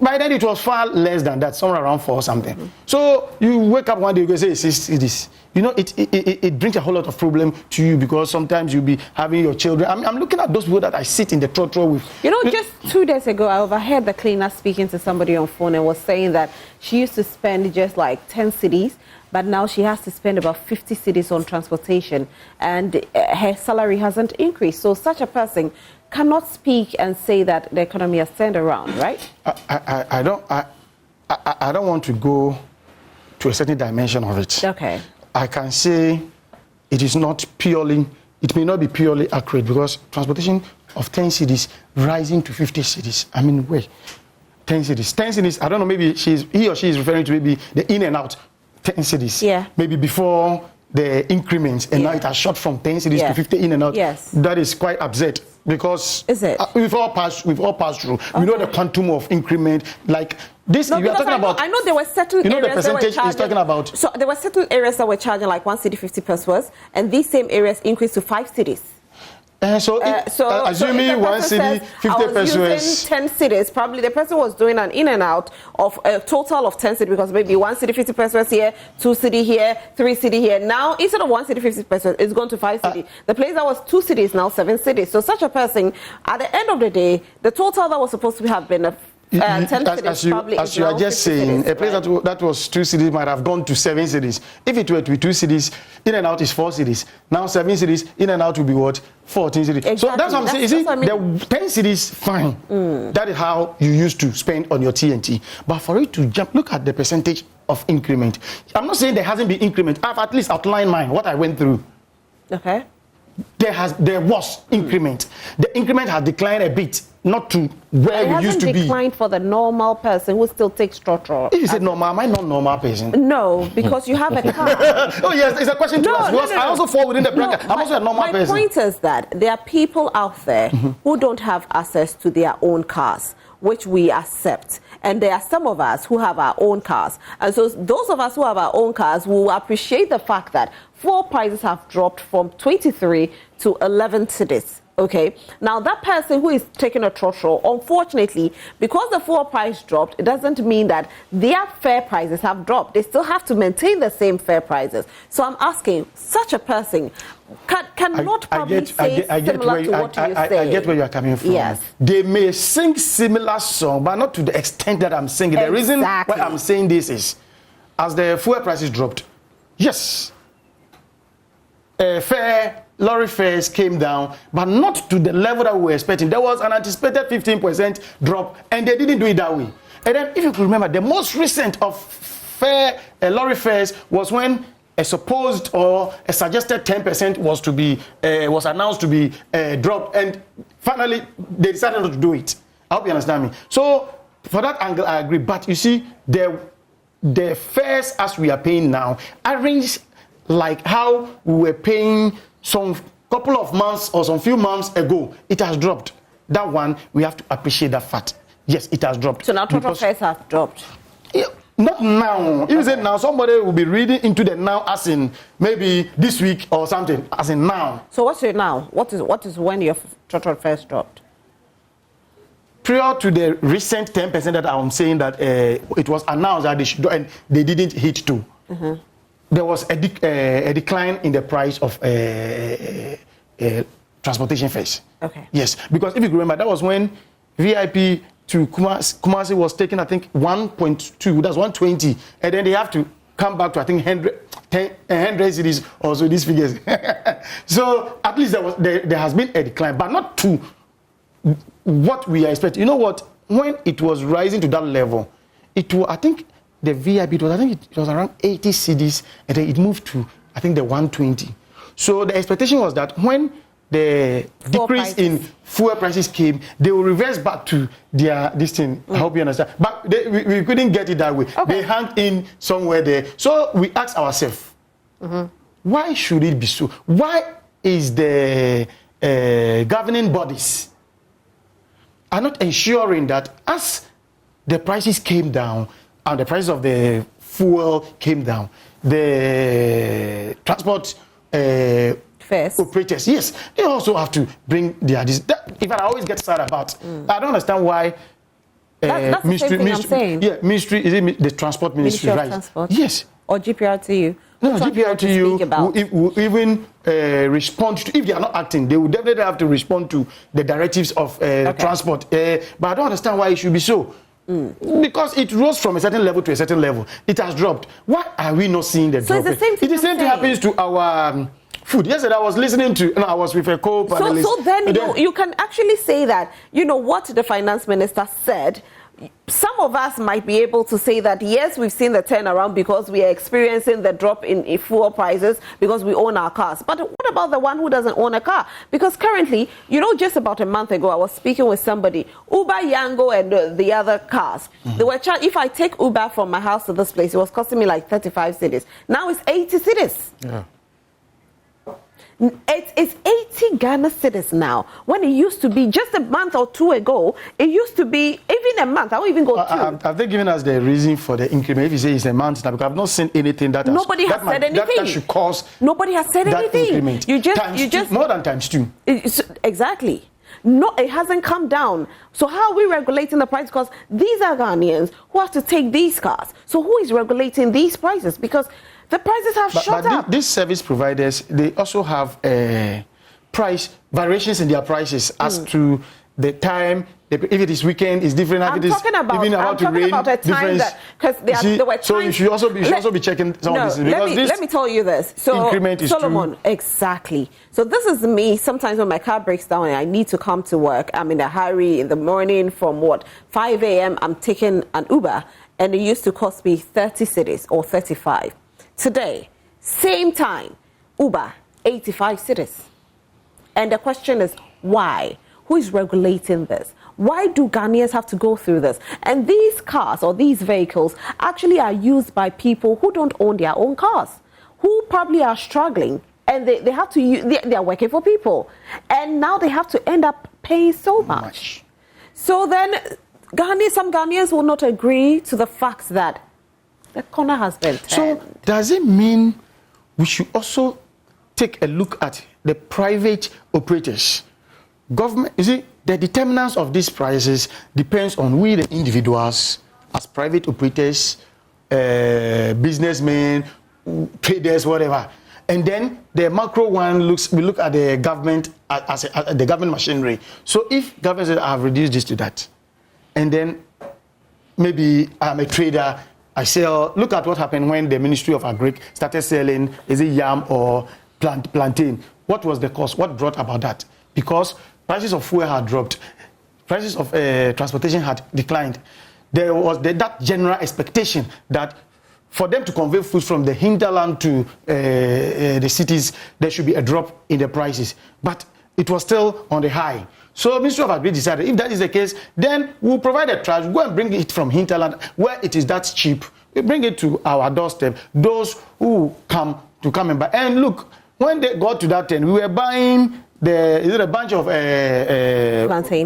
By then it was far less than that, somewhere around 4 or something. So you wake up one day, you go say 6 cedis. You know, it brings a whole lot of problem to you because sometimes you'll be having your children. I'm looking at those people that I sit in the trotro with. You know, just 2 days ago, I overheard the cleaner speaking to somebody on phone and was saying that she used to spend just like 10 cedis, but now she has to spend about 50 cedis on transportation, and her salary hasn't increased. So such a person cannot speak and say that the economy has turned around, right? I don't want to go to a certain dimension of it. Okay. I can say it is not purely, it may not be purely accurate because transportation of 10 cedis rising to 50 cedis. I mean, wait, 10 cedis. 10 cedis, I don't know, maybe he or she is referring to maybe the in and out 10 cedis. Yeah. Maybe before the increments, and now it has shot from 10 cedis to 50 in and out. Yes. That is quite absurd because we've all passed through. Okay. We know the quantum of increment, like this. No, you are talking about. I know there were certain areas the percentage he's talking about. So there were certain areas that were charging like 1 cedi 50 pesos, and these same areas increased to 5 cedis. Assuming 1 cedi 50 pesos, 10 cedis, probably the person was doing an in and out of a total of 10 cedis because maybe 1 cedi 50 pesos here, 2 cedi here, 3 cedi here. Now instead of 1 cedi 50 pesos, it's gone to 5 cedi. The place that was 2 cedis now 7 cedis. So such a person, at the end of the day, the total that was supposed to have been 10 cedis, as you are just saying, cedis, a place that was 2 cedis might have gone to 7 cedis. If it were to be 2 cedis, in and out is 4 cedis. Now 7 cedis, in and out will be what? 14 cedis. Exactly. So that's what I'm saying. You see, the 10 cedis, fine. That is how you used to spend on your TNT. But for it to jump, look at the percentage of increment. I'm not saying there hasn't been increment. I've at least outlined mine, what I went through. Okay. There was increment. The increment has declined a bit, not to where we used to be. It hasn't declined for the normal person who still takes trotro. If you say normal, am I not normal person? No, because you have a car. Oh yes, it's a question to ask. Because I also fall within the bracket. I'm also a normal person. My point is that there are people out there who don't have access to their own cars. which we accept. And there are some of us who have our own cars. And so those of us who have our own cars will appreciate the fact that fuel prices have dropped from 23 to 11 cedis. Okay, now that person who is taking a throttle, unfortunately, because the fuel price dropped, it doesn't mean that their fare prices have dropped. They still have to maintain the same fare prices. So I'm asking, such a person cannot probably say similar to what you say. I get where you are coming from. Yes. They may sing similar song, but not to the extent that I'm singing. The reason why I'm saying this is, as the fuel prices dropped, yes, lorry fares came down, but not to the level that we were expecting. There was an anticipated 15% drop, and they didn't do it that way. And then, if you could remember, the most recent of lorry fares was when a supposed or a suggested 10% was announced to be dropped, and finally they decided not to do it. I hope you understand me. So, for that angle, I agree. But you see, the fares as we are paying now arranged like how we were paying some couple of months or some few months ago. It has dropped. That one, we have to appreciate that fact. Yes, it has dropped. So now total fares have dropped? Yeah, not now. If you say now, somebody will be reading into the now as in maybe this week or something, as in now. So what's your now? What is when your total fares dropped? Prior to the recent 10% that I'm saying that it was announced that they should do, and they didn't hit to. Mm-hmm. There was a decline in the price of transportation fares. Okay. Yes, because if you remember, that was when VIP to Kumasi was taking, I think, 1.2, that's 120, and then they have to come back to, I think, 100 cities or so, these figures. So at least there has been a decline, but not to what we are expecting. You know what? When it was rising to that level, it was, I think, the VIP, it was around 80 cedis, and then it moved to, I think, the 120. So the expectation was that when the decrease in fuel prices came, they will reverse back to their this thing. I hope you understand. But we couldn't get it that way. Okay. They hung in somewhere there. So we asked ourselves, why should it be so? Why is the governing bodies are not ensuring that as the prices came down, and the price of the fuel came down, the transport operators, yes, they also have to bring their. If I always get sad about, I don't understand why. That's the same thing I'm saying. Yeah, ministry, is it the transport ministry, right? Transport. Yes. Or GPRTU. No, GPRTU will even respond to, if they are not acting, they will definitely have to respond to the directives of transport. But I don't understand why it should be so. Because it rose from a certain level to a certain level. It has dropped. Why are we not seeing the drop? It's the same thing. The same thing happens to our food. Yesterday I was listening to, I was with a co-panelist. So then you can actually say that, what the finance minister said, some of us might be able to say that, yes, we've seen the turnaround because we are experiencing the drop in fuel prices because we own our cars. But what about the one who doesn't own a car? Because currently, just about a month ago, I was speaking with somebody, Uber, Yango, and the other cars. They were if I take Uber from my house to this place, it was costing me like 35 cedis. Now it's 80 cedis. Yeah. It's 80 Ghana cedis now. When it used to be just a month or two ago, it used to be even a month. I won't even go two. Have they given us the reason for the increment? If you say it's a month now, because I've not seen anything that nobody has said anything. That should cause. Nobody has said anything. Increment. You just more than times two. Exactly. No, it hasn't come down. So how are we regulating the price? Because these are Ghanaians who have to take these cars. So who is regulating these prices? Because the prices have shot up. These service providers, they also have price variations in their prices as to the time. If it is weekend, it's different. I'm talking about a time that, because there were times. So you should also be checking some of this. Let me tell you this. So increment is Solomon, exactly. So this is me. Sometimes when my car breaks down and I need to come to work, I'm in a hurry in the morning from 5 a.m. I'm taking an Uber, and it used to cost me 30 cedis or 35. Today, same time, Uber, 85 cedis. And the question is, why? Who is regulating this? Why do Ghanaians have to go through this? And these cars or these vehicles actually are used by people who don't own their own cars, who probably are struggling, and they have to use, they are working for people. And now they have to end up paying so much. So then some Ghanaians will not agree to the fact that the corner has been turned. So does it mean we should also take a look at the private operators? Government, you see, the determinants of these prices depends on we, the individuals, as private operators, businessmen, traders, whatever. And then the macro one we look at the government as the government machinery. So if government says, I have reduced this to that, and then maybe I'm a trader, I sell, look at what happened when the Ministry of Agri started selling, is it yam or plantain? What was the cost? What brought about that? Because prices of fuel had dropped, prices of transportation had declined. There was that general expectation that for them to convey food from the hinterland to the cities, there should be a drop in the prices. But it was still on the high. So Ministry of Agri decided, if that is the case, then we'll provide a trash, go and bring it from hinterland where it is that cheap. We bring it to our doorstep. Those who come and buy. And look, when they got to that end, we were buying a bunch of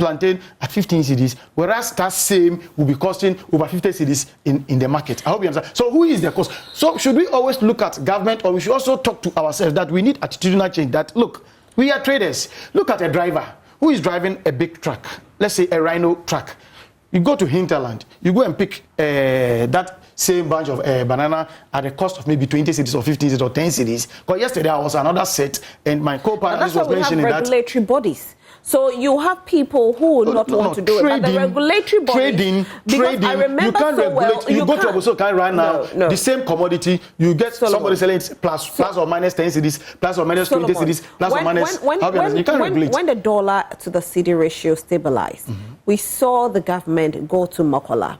plantain at 15 cedis, whereas that same will be costing over 50 cedis in the market. I hope you understand. So who is the cost? So should we always look at government, or we should also talk to ourselves that we need attitudinal change, that look, we are traders. Look at a driver who is driving a big truck, let's say a Rhino truck. You go to hinterland, you go and pick that same bunch of banana at the cost of maybe 20 cedis or 15 cedis or 10 cedis. Because yesterday I was another set, and my co-partner was mentioning that. That's why we have regulatory bodies. So you have people who will not want to do it, but the regulatory bodies. Trading. I remember you can't so regulate. Well, you go to a Bosokai right now, the same commodity, you get somebody selling it plus or minus 10 cedis, plus or minus 20 cedis, plus or minus. You can't regulate. When the dollar to the cedi ratio stabilized, we saw the government go to Makola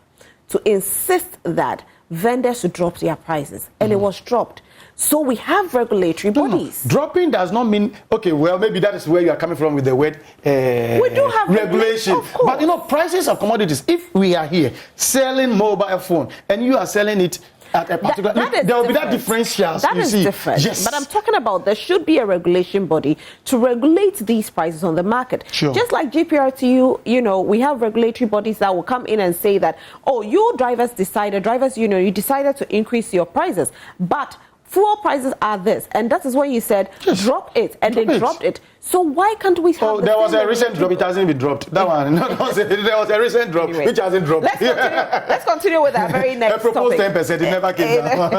to insist that vendors should drop their prices, and it was dropped. So we have regulatory bodies. Dropping does not mean, okay, well, maybe that is where you are coming from with the word we do have regulation. Of course. But prices of commodities, if we are here selling mobile phone and you are selling it at a particular, there will be that differential. That is different. Yes. But I'm talking about there should be a regulation body to regulate these prices on the market. Sure. Just like GPRTU, we have regulatory bodies that will come in and say that, oh, you drivers you decided to increase your prices, but fuel prices are this, and that is when you said drop it, and they dropped it. So why can't we have? There was a recent drop. It hasn't been dropped. That one. No, there was a recent drop which hasn't dropped. Let's continue with our very next topic. I proposed 10%. It never came down.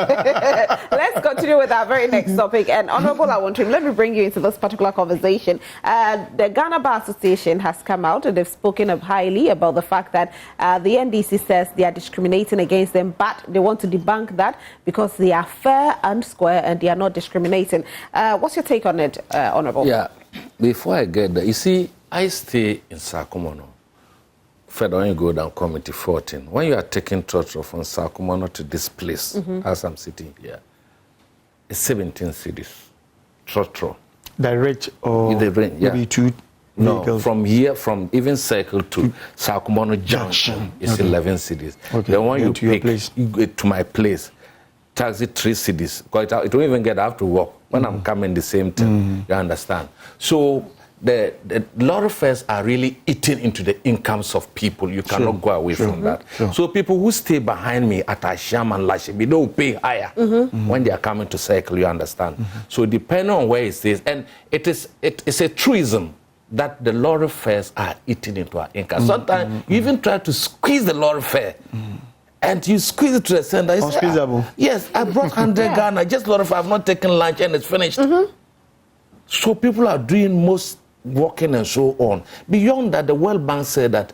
Let's continue with our very next topic. And Honourable Awuntrim, let me bring you into this particular conversation. The Ghana Bar Association has come out and they've spoken up highly about the fact that the NDC says they are discriminating against them, but they want to debunk that because they are fair and square and they are not discriminating. What's your take on it, Honourable? Yeah. Before I get there, you see, I stay in Sakumono. When you go down Committee 14, when you are taking Trotro from Sakumono to this place, as I'm sitting here, it's 17 cities. Trotro. Direct or maybe two vehicles? No, from here, from even Circle to Sakumono Junction, it's 11 cities. Okay. Then when you pick, you go to my place, taxi 3 cities. It won't even get out to walk. When I'm coming the same time, you understand? So the lorry fares are really eating into the incomes of people. You cannot go away from that. So people who stay behind me at Asham and Lashibi, they will pay higher when they are coming to Circle, you understand? So depending on where it stays, and it's a truism that the lorry fares are eating into our income. Sometimes you even try to squeeze the lorry fare. And you squeeze it to the center. Unsqueezable. Yes, I brought 100 Ghana. Just a lot of I've not taken lunch and it's finished. So people are doing most working and so on. Beyond that, the World Bank said that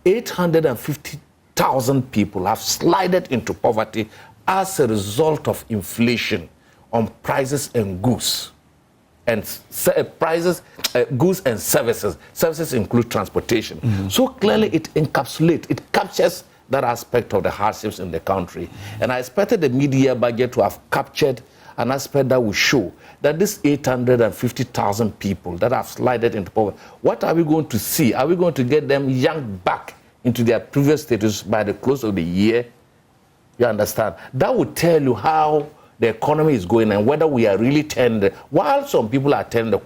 850,000 people have slided into poverty as a result of inflation on prices and goods. And goods and services. Services include transportation. So clearly it encapsulates, it captures that aspect of the hardships in the country. And I expected the media budget to have captured an aspect that will show that these 850,000 people that have slided into poverty, what are we going to see? Are we going to get them yanked back into their previous status by the close of the year? You understand? That will tell you how the economy is going and whether we are really turning while some people are turning the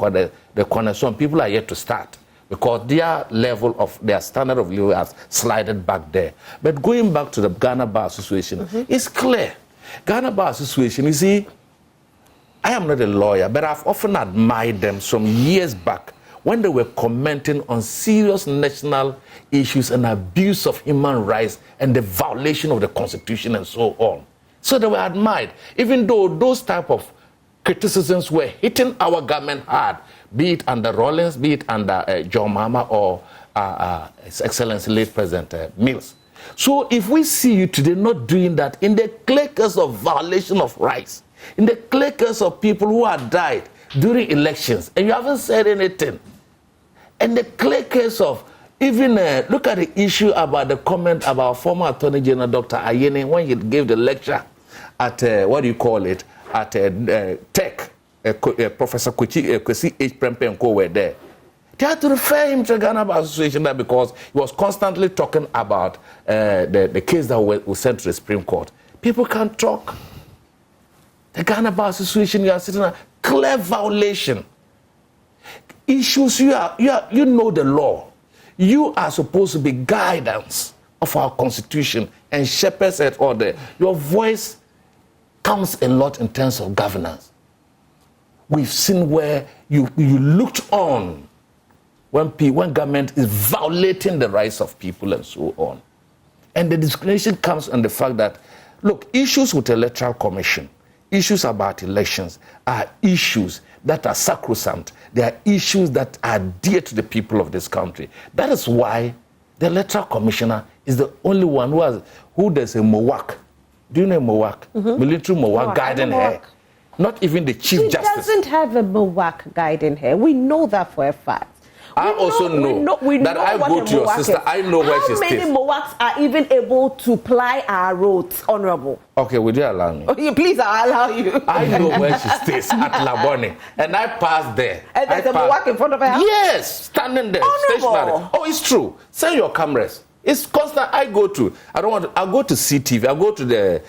corner, some people are yet to start. because their standard of living has slided back there. But going back to the Ghana Bar Association, it's clear. Ghana Bar Association, you see, I am not a lawyer, but I've often admired them some years back when they were commenting on serious national issues and abuse of human rights and the violation of the Constitution and so on. So they were admired, even though those type of criticisms were hitting our government hard, be it under Rawlings, be it under John Mahama or His Excellency late President Mills. So if we see you today not doing that in the clear case of violation of rights, in the clear case of people who have died during elections, and you haven't said anything, and the clear case of even look at the issue about the comment about former Attorney General Dr. Ayene when he gave the lecture at at Tech, Professor Kwesi H. Prempeh and Co. were there. They had to refer him to the Ghana Bar Association there because he was constantly talking about the case that was sent to the Supreme Court. People can't talk. The Ghana Bar Association, you are sitting on clear violation. Issues, you know the law. You are supposed to be guidance of our Constitution and shepherds at order. Your voice counts a lot in terms of governance. We've seen where you looked on when government is violating the rights of people and so on. And the discrimination comes on the fact that, look, issues with the Electoral Commission, issues about elections are issues that are sacrosanct. They are issues that are dear to the people of this country. That is why the Electoral Commissioner is the only one who there's a Mowak. Do you know Mowak? Military Mowak guiding her. Not even the Chief Justice. She doesn't have a Mowak guiding her. We know that for a fact. I also know that I go to your sister. I know where she stays. How many Mowaks are even able to ply our roads, Honorable? Okay, would you allow me? Okay, please, I'll allow you. I know where she stays, at Labone. And I passed there. And there's a Mowak in front of her house? Yes, standing there, stationary. Oh, it's true. Send your cameras. It's constant. I'll go to CTV. I'll go to the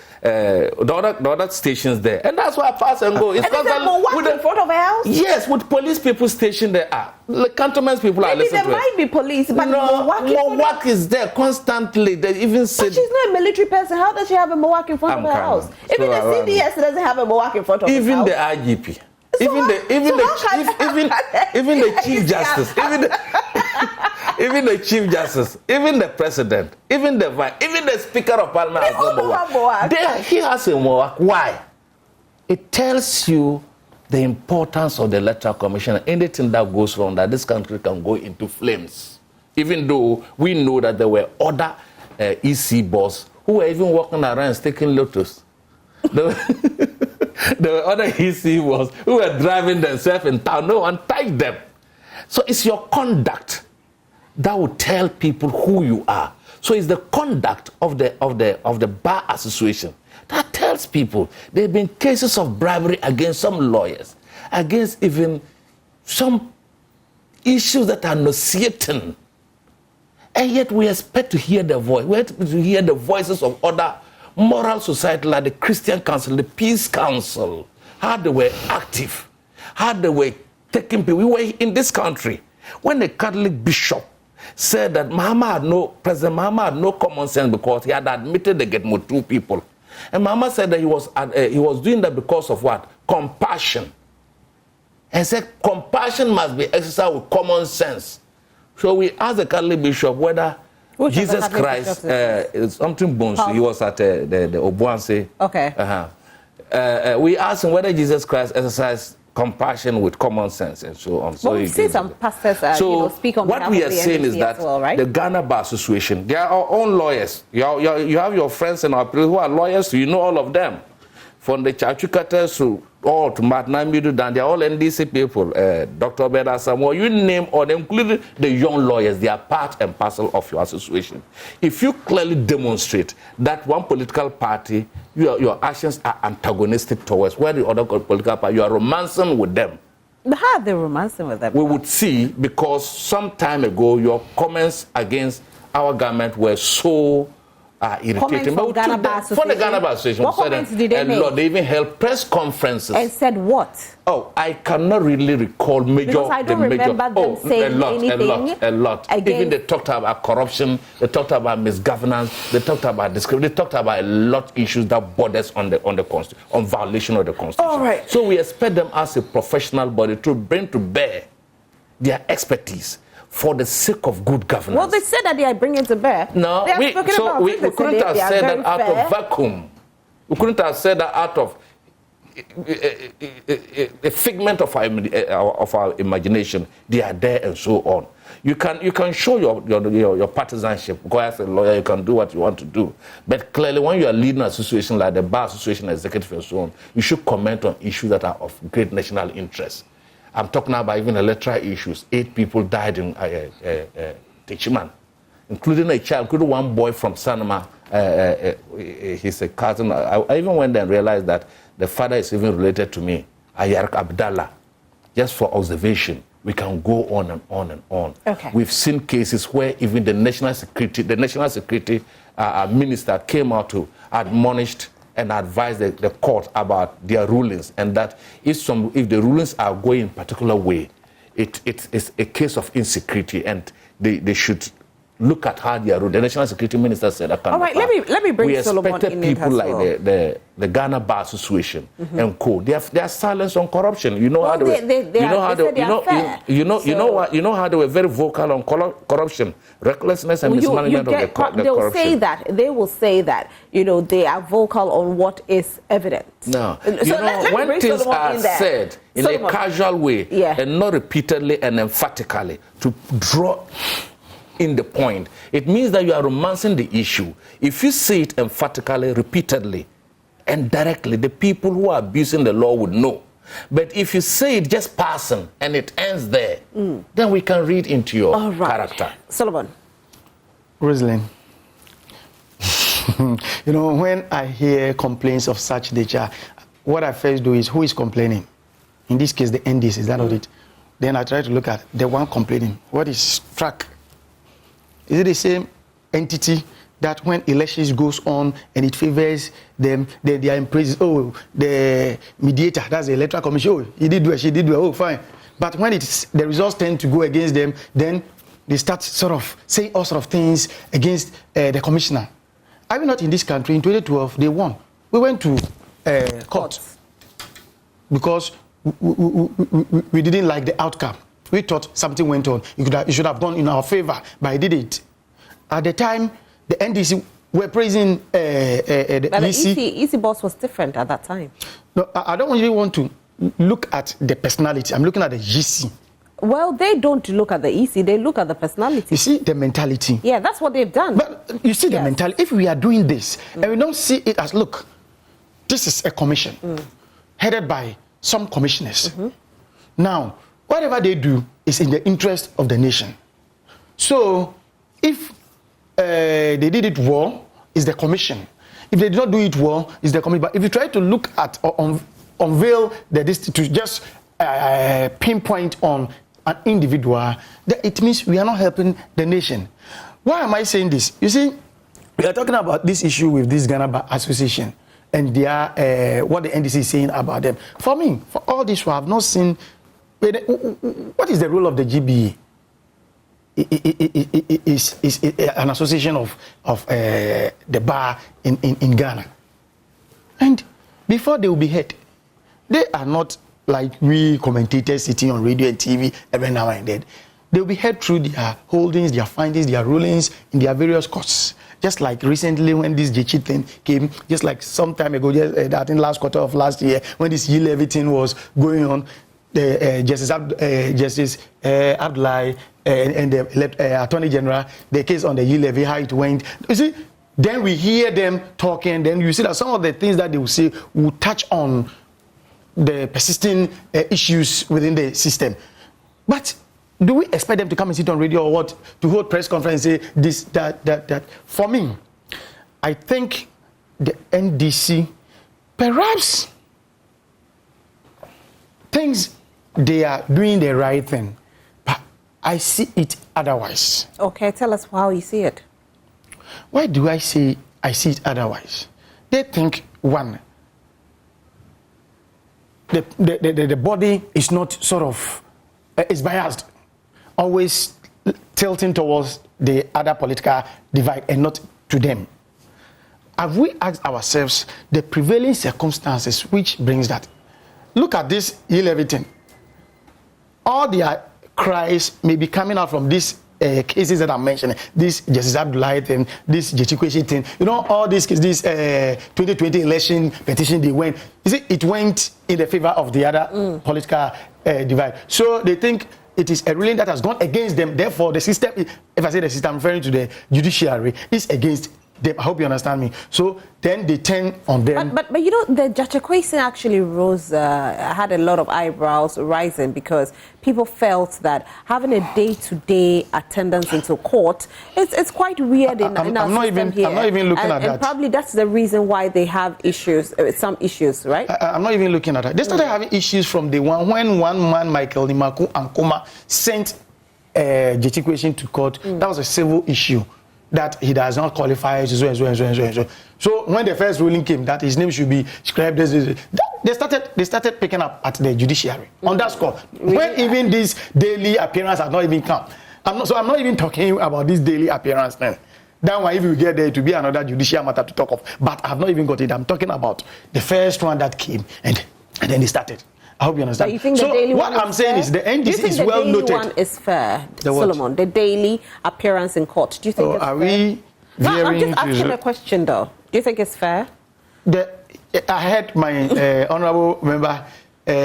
other stations there. And that's why I pass and go. It's and constant. With in front of a house? Yes, with police people stationed there. The cantonments people are listening to there might be police, but Mowak is there constantly. They even say... But she's not a military person. How does she have a Mowak in front of her house? Even the CDS doesn't have a Mowak in front of her house. Even the IGP. Even the Chief Justice. Even the Chief Justice, even the President, even the Vice, even the Speaker of Parliament has no Mowak. He has a Mowak. Why? It tells you the importance of the Electoral Commission. Anything that goes wrong, that this country can go into flames. Even though we know that there were other EC boss who were even walking around taking lotus. There were other EC boss who were driving themselves in town. No one touched them. So it's your conduct that will tell people who you are. So it's the conduct of the Bar Association that tells people. There have been cases of bribery against some lawyers, against even some issues that are nauseating. And yet we expect to hear the voice. We expect to hear the voices of other moral society like the Christian Council, the Peace Council, how they were active, how they were taking people. We were in this country when the Catholic bishop said that President Mahama had no common sense because he had admitted they get more two people. And Mahama said that he was doing that because of what? Compassion. And said compassion must be exercised with common sense. So we asked the Catholic bishop whether Jesus Christ, something bones. He was at the Obuanse. Okay. We asked him whether Jesus Christ exercised compassion with common sense and so on. So we've seen some pastors speak on behalf of the NPP. What we are saying is that right? The Ghana Bar Association, they are our own lawyers. You have your friends and our people who are lawyers, you know all of them. From the Chachukatas to Matna Midu, they are all NDC people. Dr. Beda Samuel, you name all them, including the young lawyers, they are part and parcel of your association. If you clearly demonstrate that one political party, your actions are antagonistic towards where the other political party, you are romancing with them. How are they romancing with them? We would see, because some time ago, your comments against our government were so are irritating. But For the Ghana Bar Association, what comments did they make? They even held press conferences. And said what? Oh, I cannot really recall Because I don't remember them saying anything. A lot. Against... Even they talked about corruption, they talked about misgovernance, they talked about discrimination, they talked about a lot of issues that borders on violation of the Constitution. All right. So we expect them as a professional body to bring to bear their expertise for the sake of good governance. Well, they said that they are bringing to bear. No, we couldn't have said that out of vacuum. We couldn't have said that out of a figment of our imagination. They are there and so on. You can show your partisanship. Because as a lawyer, you can do what you want to do. But clearly, when you are leading an association like the Bar Association Executive and so on, you should comment on issues that are of great national interest. I'm talking about even electoral issues. 8 people died in Techiman, including a child, including one boy from Sanama. He's a cousin. I even went there and realized that the father is even related to me, Ayark Abdallah. Just for observation, we can go on and on and on. Okay. We've seen cases where even the national security minister came out to admonish and advise the court about their rulings, and that if the rulings are going in a particular way, it's a case of insecurity, and they should look at how they are ruled. The National Security Minister said, "All right, let me bring Solomon in. We expected people like the Ghana Bar Association and co. They are silence on corruption. You know how they were very vocal on corruption, recklessness, and mismanagement of the corruption. They will say that they are vocal on what is evident. No, when things are said in a casual way and not repeatedly and emphatically to draw in the point, it means that you are romancing the issue. If you say it emphatically, repeatedly, and directly, the people who are abusing the law would know. But if you say it just passing and it ends there, then we can read into your character. Solomon. Rosalind, when I hear complaints of such nature, what I first do is, who is complaining? In this case, the NDC, is that not it? Then I try to look at the one complaining. What is struck? Is it the same entity that when elections goes on and it favors them, they are in praises? Oh, the mediator, that's the Electoral Commission. Oh, he did well, she did well. Oh, fine. But when the results tend to go against them, then they start sort of saying all sort of things against the commissioner. Are we not in this country? In 2012, they won. We went to court because we didn't like the outcome. We thought something went on. It should have gone in our favor, but it didn't. At the time, the NDC were praising the EC. The EC boss was different at that time. No, I don't really want to look at the personality. I'm looking at the GC. Well, they don't look at the EC. They look at the personality. You see the mentality. Yeah, that's what they've done. But you see the mentality. If we are doing this and we don't see it as, look, this is a commission headed by some commissioners. Now, whatever they do is in the interest of the nation. So, if they did it well, it's the commission. If they did not do it well, it's the commission. But if you try to look at or unveil this to just pinpoint on an individual, it means we are not helping the nation. Why am I saying this? You see, we are talking about this issue with this Ghana Bar Association and what the NDC is saying about them. For me, for all this, I have not seen. What is the role of the GBA? Is an association of the bar in Ghana. And before they will be heard, they are not like we commentators sitting on radio and TV every now and then. They will be heard through their holdings, their findings, their rulings in their various courts. Just like recently when this JC thing came, just like some time ago, I think last quarter of last year, when this yield everything was going on, Justice Abdullahi and the Attorney General, the case on the yield levy, how it went. You see, then we hear them talking, then you see that some of the things that they will say will touch on the persisting issues within the system. But do we expect them to come and sit on radio or what, to hold press conference and say this, that? For me, I think the NDC perhaps thinks they are doing the right thing, but I see it otherwise. Okay, tell us how you see it. Why do I say I see it otherwise. They think, one, the body is not sort of, is biased, always tilting towards the other political divide and not to them. Have we asked ourselves the prevailing circumstances which brings that? Look at this everything. All their cries may be coming out from these cases that I'm mentioning. This Justice Abdullahi thing, this Jetikwesi thing. You know, all these cases, this 2020 election petition, they went. You see, it went in the favor of the other political divide. So they think it is a ruling that has gone against them. Therefore, the system, if I say the system, I'm referring to the judiciary, is against them. I hope you understand me. So then they turn on them. But you know, the Judiciary actually rose, had a lot of eyebrows rising because people felt that having a day-to-day attendance into court, it's quite weird in our system here. I'm not even looking at that. And probably that's the reason why they have issues, some issues, right? I'm not even looking at that. They started having issues from the one when one man, Michael Nimaku Ankoma, sent Jetikwesi to court. That was a civil issue that he does not qualify. So when the first ruling came that his name should be scrapped, they started picking up at the judiciary on that score. Really? When even this daily appearance has not even come. I'm not even talking about this daily appearance then. That one, if you get there, it will be another judicial matter to talk of. But I've not even got it. I'm talking about the first one that came and then they started. I hope you understand. But you think the daily what I'm saying is the NDC is well noted. The daily one is fair, Solomon. The daily appearance in court. Do you think it's fair? We no, I'm just asking a question though. Do you think it's fair? I heard my honorable member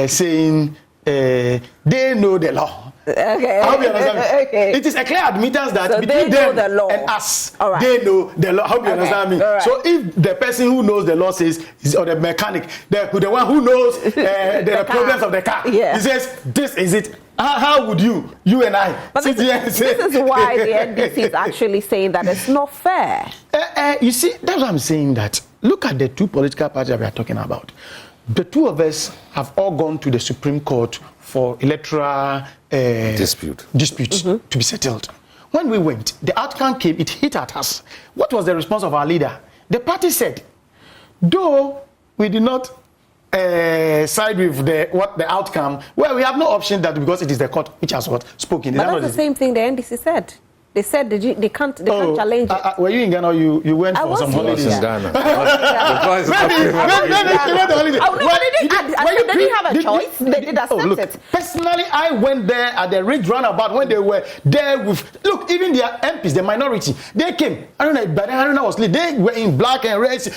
saying they know the law. Okay. I hope you understand. Okay. It is a clear admittance that so between them the law. and us, right. they know the law. I hope you understand me. Right. So if the person who knows the law says, or the mechanic, the one who knows the problems of the car, he says, this is it. How would you and I? But this is why the NDC is actually saying that it's not fair. You see, that's what I'm saying. That look at the two political parties that we are talking about. The two of us have all gone to the Supreme Court for electoral disputes to be settled. When we went, the outcome came, it hit at us. What was the response of our leader? The party said, though we did not side with the outcome, well, we have no option that because it is the court which has spoken. But that's the same thing the NDC said. They said they can't challenge it. Were you in Ghana or you went for some holidays? In Ghana. They didn't have a choice. They did accept it. Personally, I went there at the Ridge Roundabout when they were there with, look, even their MPs, the minority, they came. I don't know, but Haruna was late. They were in black and red,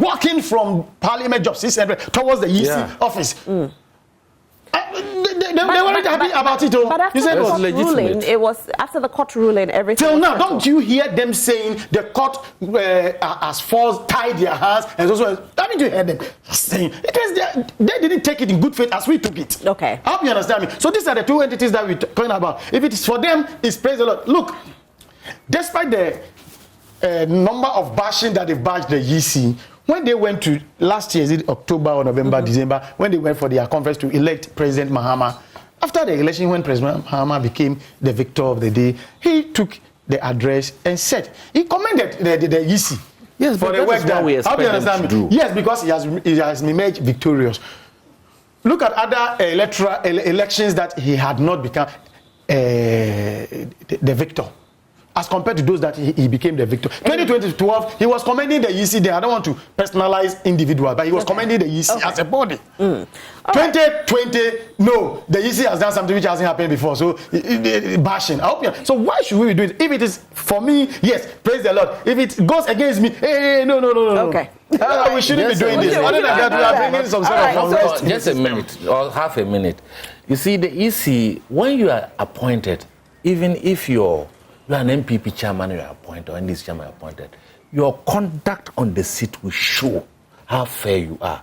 walking from Parliament Job 600 towards the EC office. They weren't happy about it. But after the court ruling, it was after the court ruling, everything. Till now, don't you hear them saying the court has forced, tied their hands, and so haven't you heard them saying because they didn't take it in good faith as we took it? Okay. I hope you understand me. So these are the two entities that we're talking about. If it is for them, it's praise the Lord. Look, despite the number of bashing that they bashed the EC. When they went to last year, is it October or November, December, when they went for their conference to elect President Mahama, after the election, when President Mahama became the victor of the day, he took the address and said, he commended the EC for the work that we expect them to do. Yes, because he has emerged victorious. Look at other electoral elections that he had not become the victor. As compared to those that he became the victor. 2012, he was commending the EC there. I don't want to personalize individual, but he was commending the EC as a body. 2020, no, the EC has done something which hasn't happened before. So, bashing. I hope so why should we do it? If it is for me, yes, praise the Lord. If it goes against me, no. Okay. We shouldn't be doing this. Other than that, we are bringing some sort of unrest. Just a minute or half a minute. You see, the EC, when you are appointed, even if you're an NPP chairman you are appointed, or NDC chairman appointed, your conduct on the seat will show how fair you are.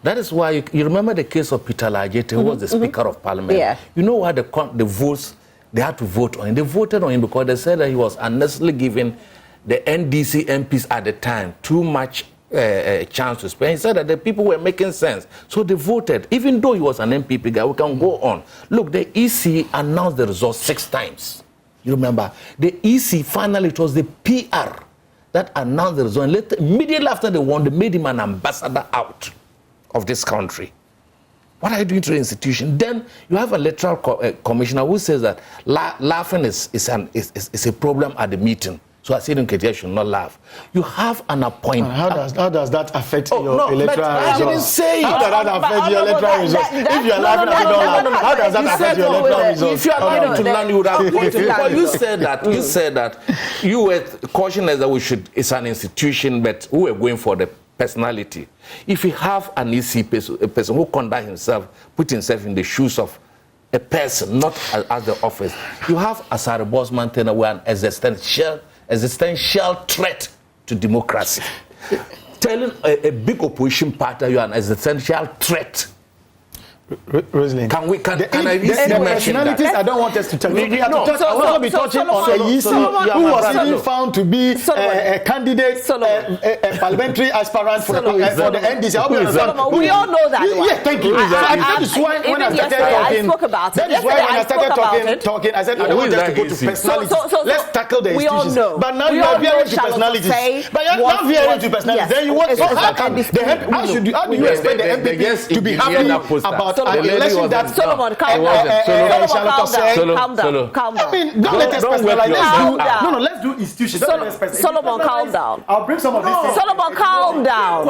That is why you remember the case of Peter Lajete, who was the Speaker of Parliament. Yeah. You know what the votes they had to vote on him? They voted on him because they said that he was unnecessarily giving the NDC MPs at the time too much chance to spend. He said that the people were making sense. So they voted. Even though he was an NPP guy, we can go on. Look, the EC announced the results 6 times. You remember, the EC finally, it was the PR that announced the result. Later, immediately after they won, they made him an ambassador out of this country. What are you doing to the institution? Then you have an electoral commissioner who says that laughing is a problem at the meeting. So I said, you should not laugh. You have an appointment. How does that affect your electoral I results? didn't say How does that affect your electoral results? If you are laughing and you don't laugh, how does that affect your electoral results? If you are allowed to learn, you would have put it. Because you said that you were cautioning us that it's an institution, but we were going for the personality. If you have an EC person, a person who conduct himself, put himself in the shoes of a person, not as the office, you have Asari Bosman Tena, who are an existential threat to democracy. Telling a big opposition party you are an existential threat. Rosalind, can I the personalities I don't want us to touch. We have to touch. I want to be touching on a Yisi who was even found to be a candidate, a parliamentary aspirant for the NDC. We all know that. Yeah, thank you. That is why when I started talking, I spoke about it. That is why when I started talking, I said I don't want us to go to personalities. Let's tackle the institutions. But now you are veering to personalities. But you are not veering to personalities. Then you want. So how do you expect the NPP to be happy about election that Solomon, calm down. I mean, don't let us personalize. Let's do institutions. Solomon, calm down. I'll bring some of these things. Solomon, calm down.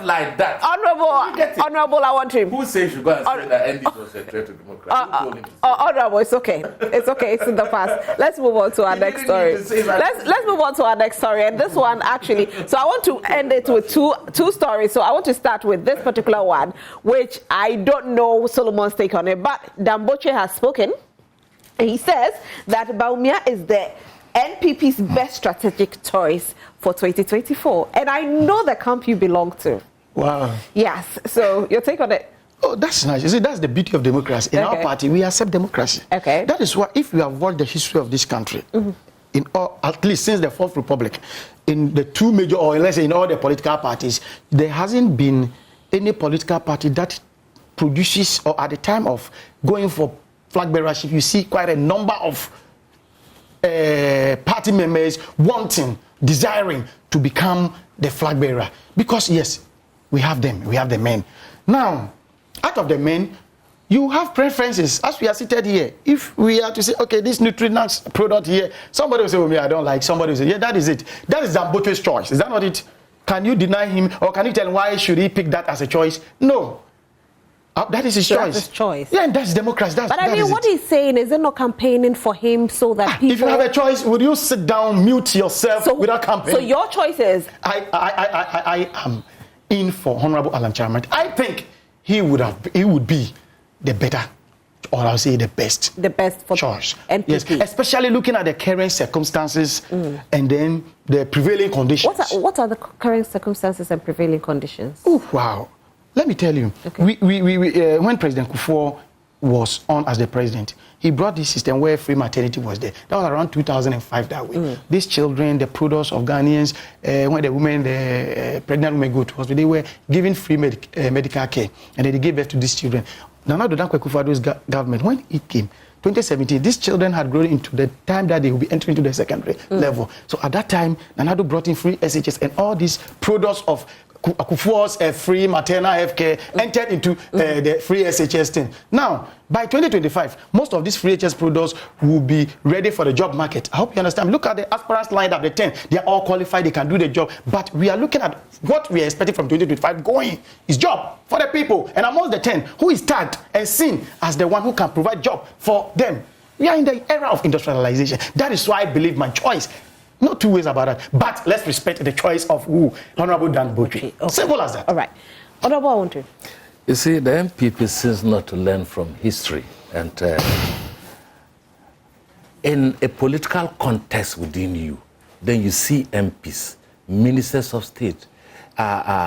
Like that. Honorable, I want him. Who says you go and say that NDC was a threat to democracy? Honorable, it's okay. It's in the past. Let's move on to our next story. Let's move on to our next story. And this one actually, so I want to end it with two stories. So I want to start with this particular one, which I don't know Solomon's take on it, but Botwe has spoken. He says that Bawumia is the NPP's best strategic choice for 2024. And I know the camp you belong to. Wow. Yes. So your take on it? Oh, that's nice. You see, that's the beauty of democracy. In our party, we accept democracy. Okay. That is why, if you have watched the history of this country, at least since the Fourth Republic, in the two major, or let's say in all the political parties, there hasn't been any political party that produces, or at the time of going for flag bearership, you see quite a number of party members desiring to become the flag bearer. Because yes, we have them, we have the men. Now, out of the men, you have preferences. As we are seated here, if we are to say, okay, this nutrient product here, somebody will say, oh, I don't like. Somebody will say, yeah, that is it. That is Botwe's choice. Is that not it? Can you deny him, or can you tell him why should he pick that as a choice? No. That is his choice. That's his choice. Yeah, and that's democracy. But I mean, what he's saying, is it not campaigning for him so that people... If you have a choice, would you sit down, mute yourself without campaigning? So your choice is... I am in for Honorable Alan Charmant. I think he would be the better, or I'll say the best. The best for choice. NPP. Yes, especially looking at the current circumstances and then the prevailing conditions. What are the current circumstances and prevailing conditions? Oh, wow. Let me tell you, when President Kufuor was on as the president, he brought this system where free maternity was there. That was around 2005 that way. These children, the products of Ghanaians, when the pregnant women go to hospital, they were given free medical care, and then they gave birth to these children. Nana Dankwa Kufuor's government, when it came, 2017, these children had grown into the time that they will be entering into the secondary level. So at that time, Nana brought in free SHS, and all these products of Kufuor's free maternal health care entered into the free SHS thing. Now, by 2025, most of these free HS products will be ready for the job market. I hope you understand. Look at the aspirants lined up, the 10. They are all qualified, they can do the job. But we are looking at what we are expecting from 2025 going is job for the people. And amongst the 10, who is tagged and seen as the one who can provide job for them. We are in the era of industrialization. That is why I believe my choice. No two ways about that. But let's respect the choice of who? Honorable Botwe. Okay. Simple as that. All right. Honorable, I want to. You see, the NPP seems not to learn from history. And in a political context within you, then you see MPs, ministers of state,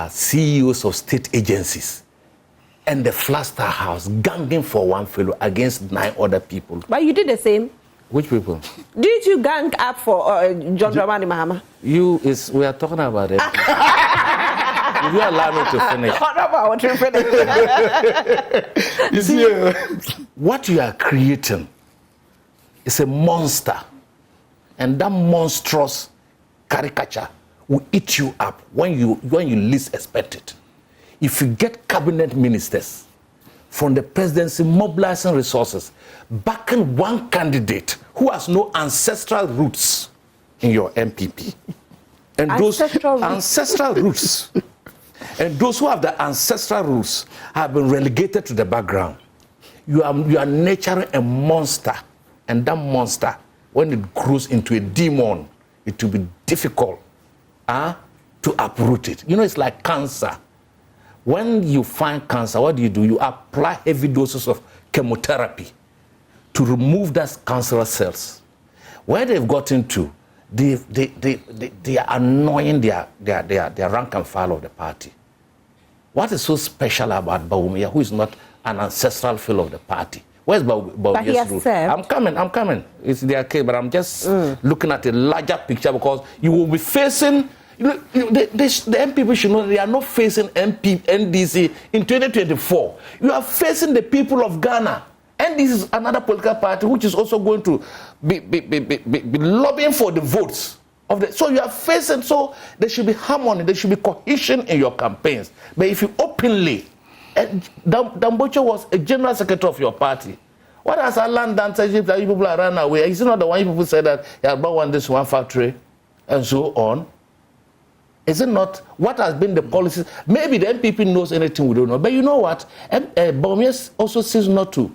CEOs of state agencies, and the Flaster House ganging for one fellow against 9 other people. But you did the same. Which people? Did you gang up for John Dramani Mahama? We are talking about it. If you allow me to finish. I want to finish. You see, what you are creating is a monster. And that monstrous caricature will eat you up when you least expect it. If you get cabinet ministers from the presidency mobilizing resources, backing one candidate who has no ancestral roots in your NPP, and ancestral roots, and those who have the ancestral roots have been relegated to the background, you are nurturing a monster, and that monster, when it grows into a demon, it will be difficult to uproot it. You know, it's like cancer. When you find cancer, what do? You apply heavy doses of chemotherapy to remove those cancerous cells. Where they've gotten to, they are annoying their rank and file of the party. What is so special about Bawumia, who is not an ancestral feel of the party? Where's Bawumia's root? I'm coming. It's their case, but I'm just looking at a larger picture, because you will be facing. The NPP should know they are not facing NDC in 2024. You are facing the people of Ghana. And this is another political party which is also going to be lobbying for the votes. So you are facing, so there should be harmony, there should be cohesion in your campaigns. But if you openly, Dambocho was a general secretary of your party. What has Alan done that you people are run away? Is it not the one people said that you have bought this one factory and so on? Is it not? What has been the policies? Maybe the NPP knows anything we don't know. But you know what? Bawumia also seems not to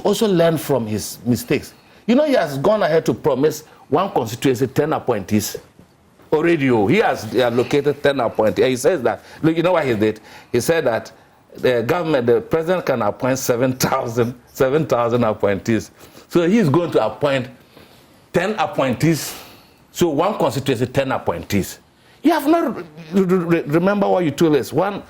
also learn from his mistakes. You know, he has gone ahead to promise one constituency 10 appointees. Already, he has allocated 10 appointees. He says that, look, you know what he did? He said that the president can appoint 7,000 appointees. So he's going to appoint 10 appointees. So one constituency, 10 appointees. You have not remember what you told us. One.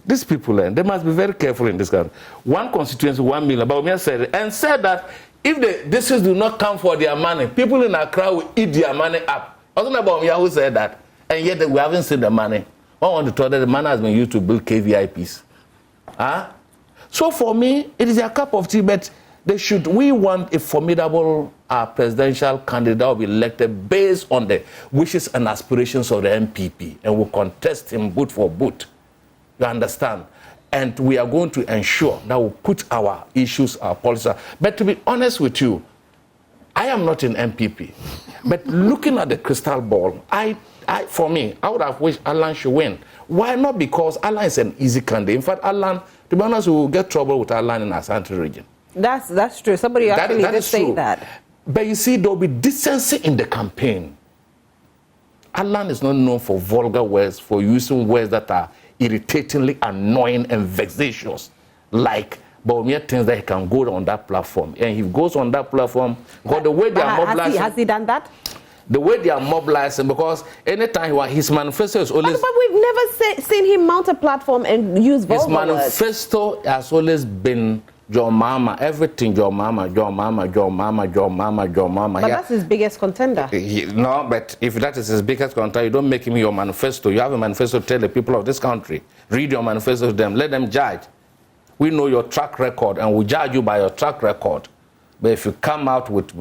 These people, they must be very careful in this country. One constituency, 1 million. Bawumia said it, and said that if the districts do not come for their money, people in Accra will eat their money up. Wasn't Bawumia who said that? And yet we haven't seen the money. I want to tell that the money has been used to build KVIPs. So for me, it is a cup of tea, but we want a formidable presidential candidate that will be elected based on the wishes and aspirations of the NPP, and will contest him boot for boot. You understand? And we are going to ensure that we put our issues, our policies. But to be honest with you, I am not in NPP. But looking at the crystal ball, for me, I would have wished Alan should win. Why not? Because Alan is an easy candidate. In fact, Alan, to be honest, we will get trouble with Alan in Asante region. That's true. Somebody actually did say that. But you see, there will be decency in the campaign. Alan is not known for vulgar words, for using words that are irritatingly annoying and vexatious, like Bawumia thinks that he can go on that platform. And he goes on that platform, because the way they are mobilizing... Has he done that? The way they are mobilizing, because anytime his manifesto is always... But we've never seen him mount a platform and use vulgar words. His manifesto has always been... Your mama, everything, your mama, your mama, your mama, your mama, your mama. But that's his biggest contender. No, but if that is his biggest contender, you don't make him your manifesto. You have a manifesto to tell the people of this country. Read your manifesto to them. Let them judge. We know your track record, and we judge you by your track record. But if you come out with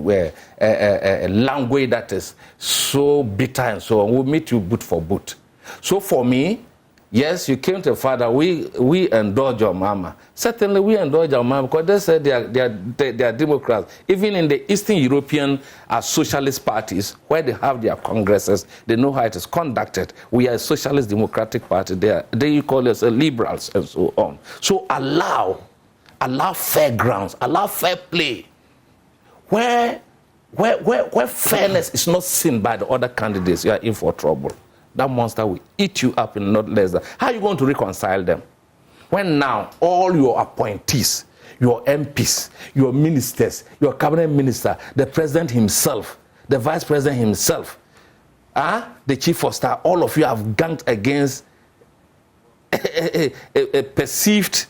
a language that is so bitter and so on, we'll meet you boot for boot. So for me, yes, you came to Father, we endorse your mama. Certainly we endorse your mama, because they said they are Democrats. Even in the Eastern European socialist parties, where they have their congresses, they know how it is conducted. We are a socialist democratic party. They call us liberals and so on. So allow fair grounds, allow fair play. Where fairness is not seen by the other candidates, you are in for trouble. That monster will eat you up in not less than... How are you going to reconcile them? When now all your appointees, your MPs, your ministers, your cabinet minister, the president himself, the vice president himself, the chief of staff, all of you have ganged against a perceived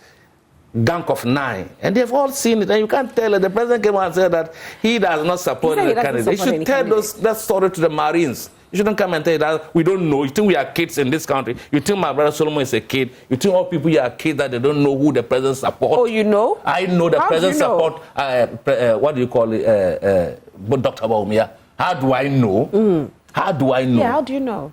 gang of 9. And they've all seen it. And you can't tell it. The president came out and said that he does not support the candidate. You should tell that story to the Marines. You shouldn't come and tell that we don't know. You think we are kids in this country. You think my brother Solomon is a kid. You think all people here are kids that they don't know who the president supports. Oh, you know? I know the president support, what do you call it, Dr. Bawumia. How do I know? How do I know? Yeah, how do you know?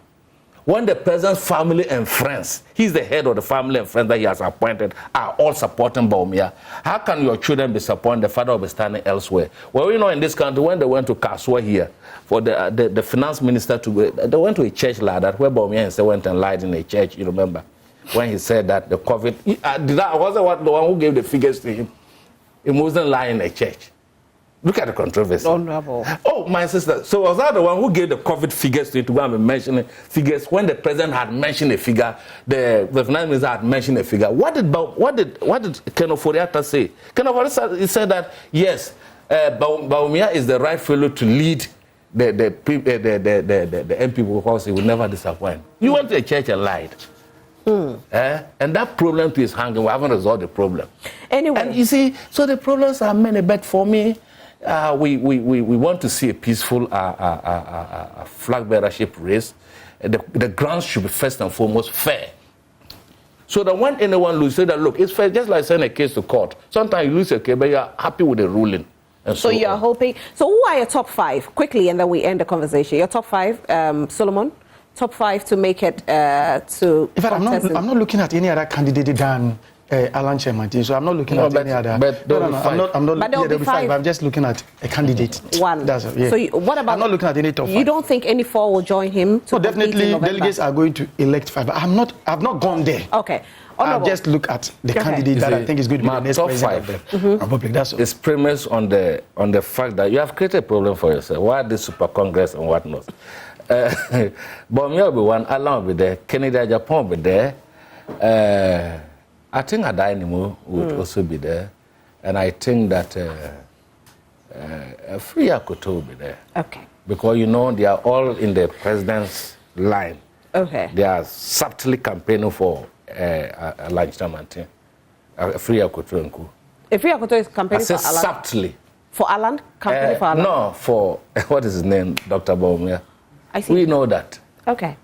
When the president's family and friends, he's the head of the family and friends that he has appointed, are all supporting Bawumia, how can your children be supporting the father will be standing elsewhere? Well, we know in this country, when they went to Kasua here, for the finance minister to go, they went to a church like that, where Bawumia himself went and lied in a church, you remember? When he said that the Covet, I wasn't the one who gave the figures to him. He wasn't lying in a church. Look at the controversy. Honorable. Oh, my sister. So was I the one who gave the COVID figures to you to go and be mentioning figures when the president had mentioned a figure, the finance minister had mentioned a figure? What did Ken Ofori-Atta say? Ken Ofori-Atta said that yes, Bawumia is the right fellow to lead the NPP because he will never disappoint. You went to a church and lied. And that problem too is hanging. We haven't resolved the problem. Anyway. And you see, so the problems are many, but for me, we want to see a peaceful flag bearership race. The grounds should be first and foremost fair. So that when anyone loses, say that, look, it's fair, just like sending a case to court. Sometimes you lose a case, but you're happy with the ruling. And so you're hoping. So who are your top 5? Quickly, and then we end the conversation. Your top 5, Solomon? Top 5 to make it to. In fact, I'm not looking at any other candidate than Alan Chemanti, so I'm not looking at any other. But I'm not. But there'll be 5. I'm just looking at a candidate. One. That's yeah. So what about? I'm not looking at any top 5. You don't think any 4 will join him? No, definitely delegates are going to elect 5. But I've not gone there. Okay. I'll just look at the candidate that I think is going to be the next top president 5 of the Republic. That's all. It's premised on the fact that you have created a problem for yourself. Why this super congress and whatnot? Bawumia will be one, Alan will be there, Kennedy Japan will be there. I think Adainimu would also be there. And I think that Free Akoto will be there. Okay. Because, you know, they are all in the president's line. Okay. They are subtly campaigning for Alan Chamantin. Free Akoto and Co. Free Akoto is campaigning for Alan? Subtly. For Alan? Campaigning for Alan? No, for, what is his name, Dr. Bawumia. I see. We know that. Okay.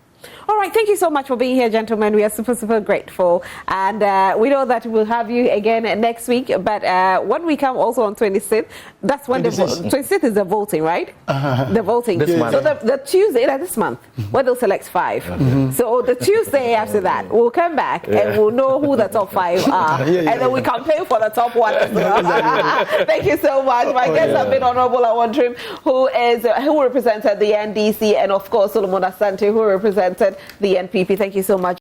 All right. Thank you so much for being here, gentlemen. We are super, super grateful. And we know that we'll have you again next week. But when we come also on 26th, that's when 26th is the voting, right? The voting. This month. So the Tuesday, this month, where they'll select 5. So the Tuesday after that, we'll come back and we'll know who the top 5 are. And then we campaign for the top 1 as well. Thank you so much. My guests have been Honorable Awantrim, who represented the NDC, and of course, Solomon Asante, who represented the NPP. Thank you so much.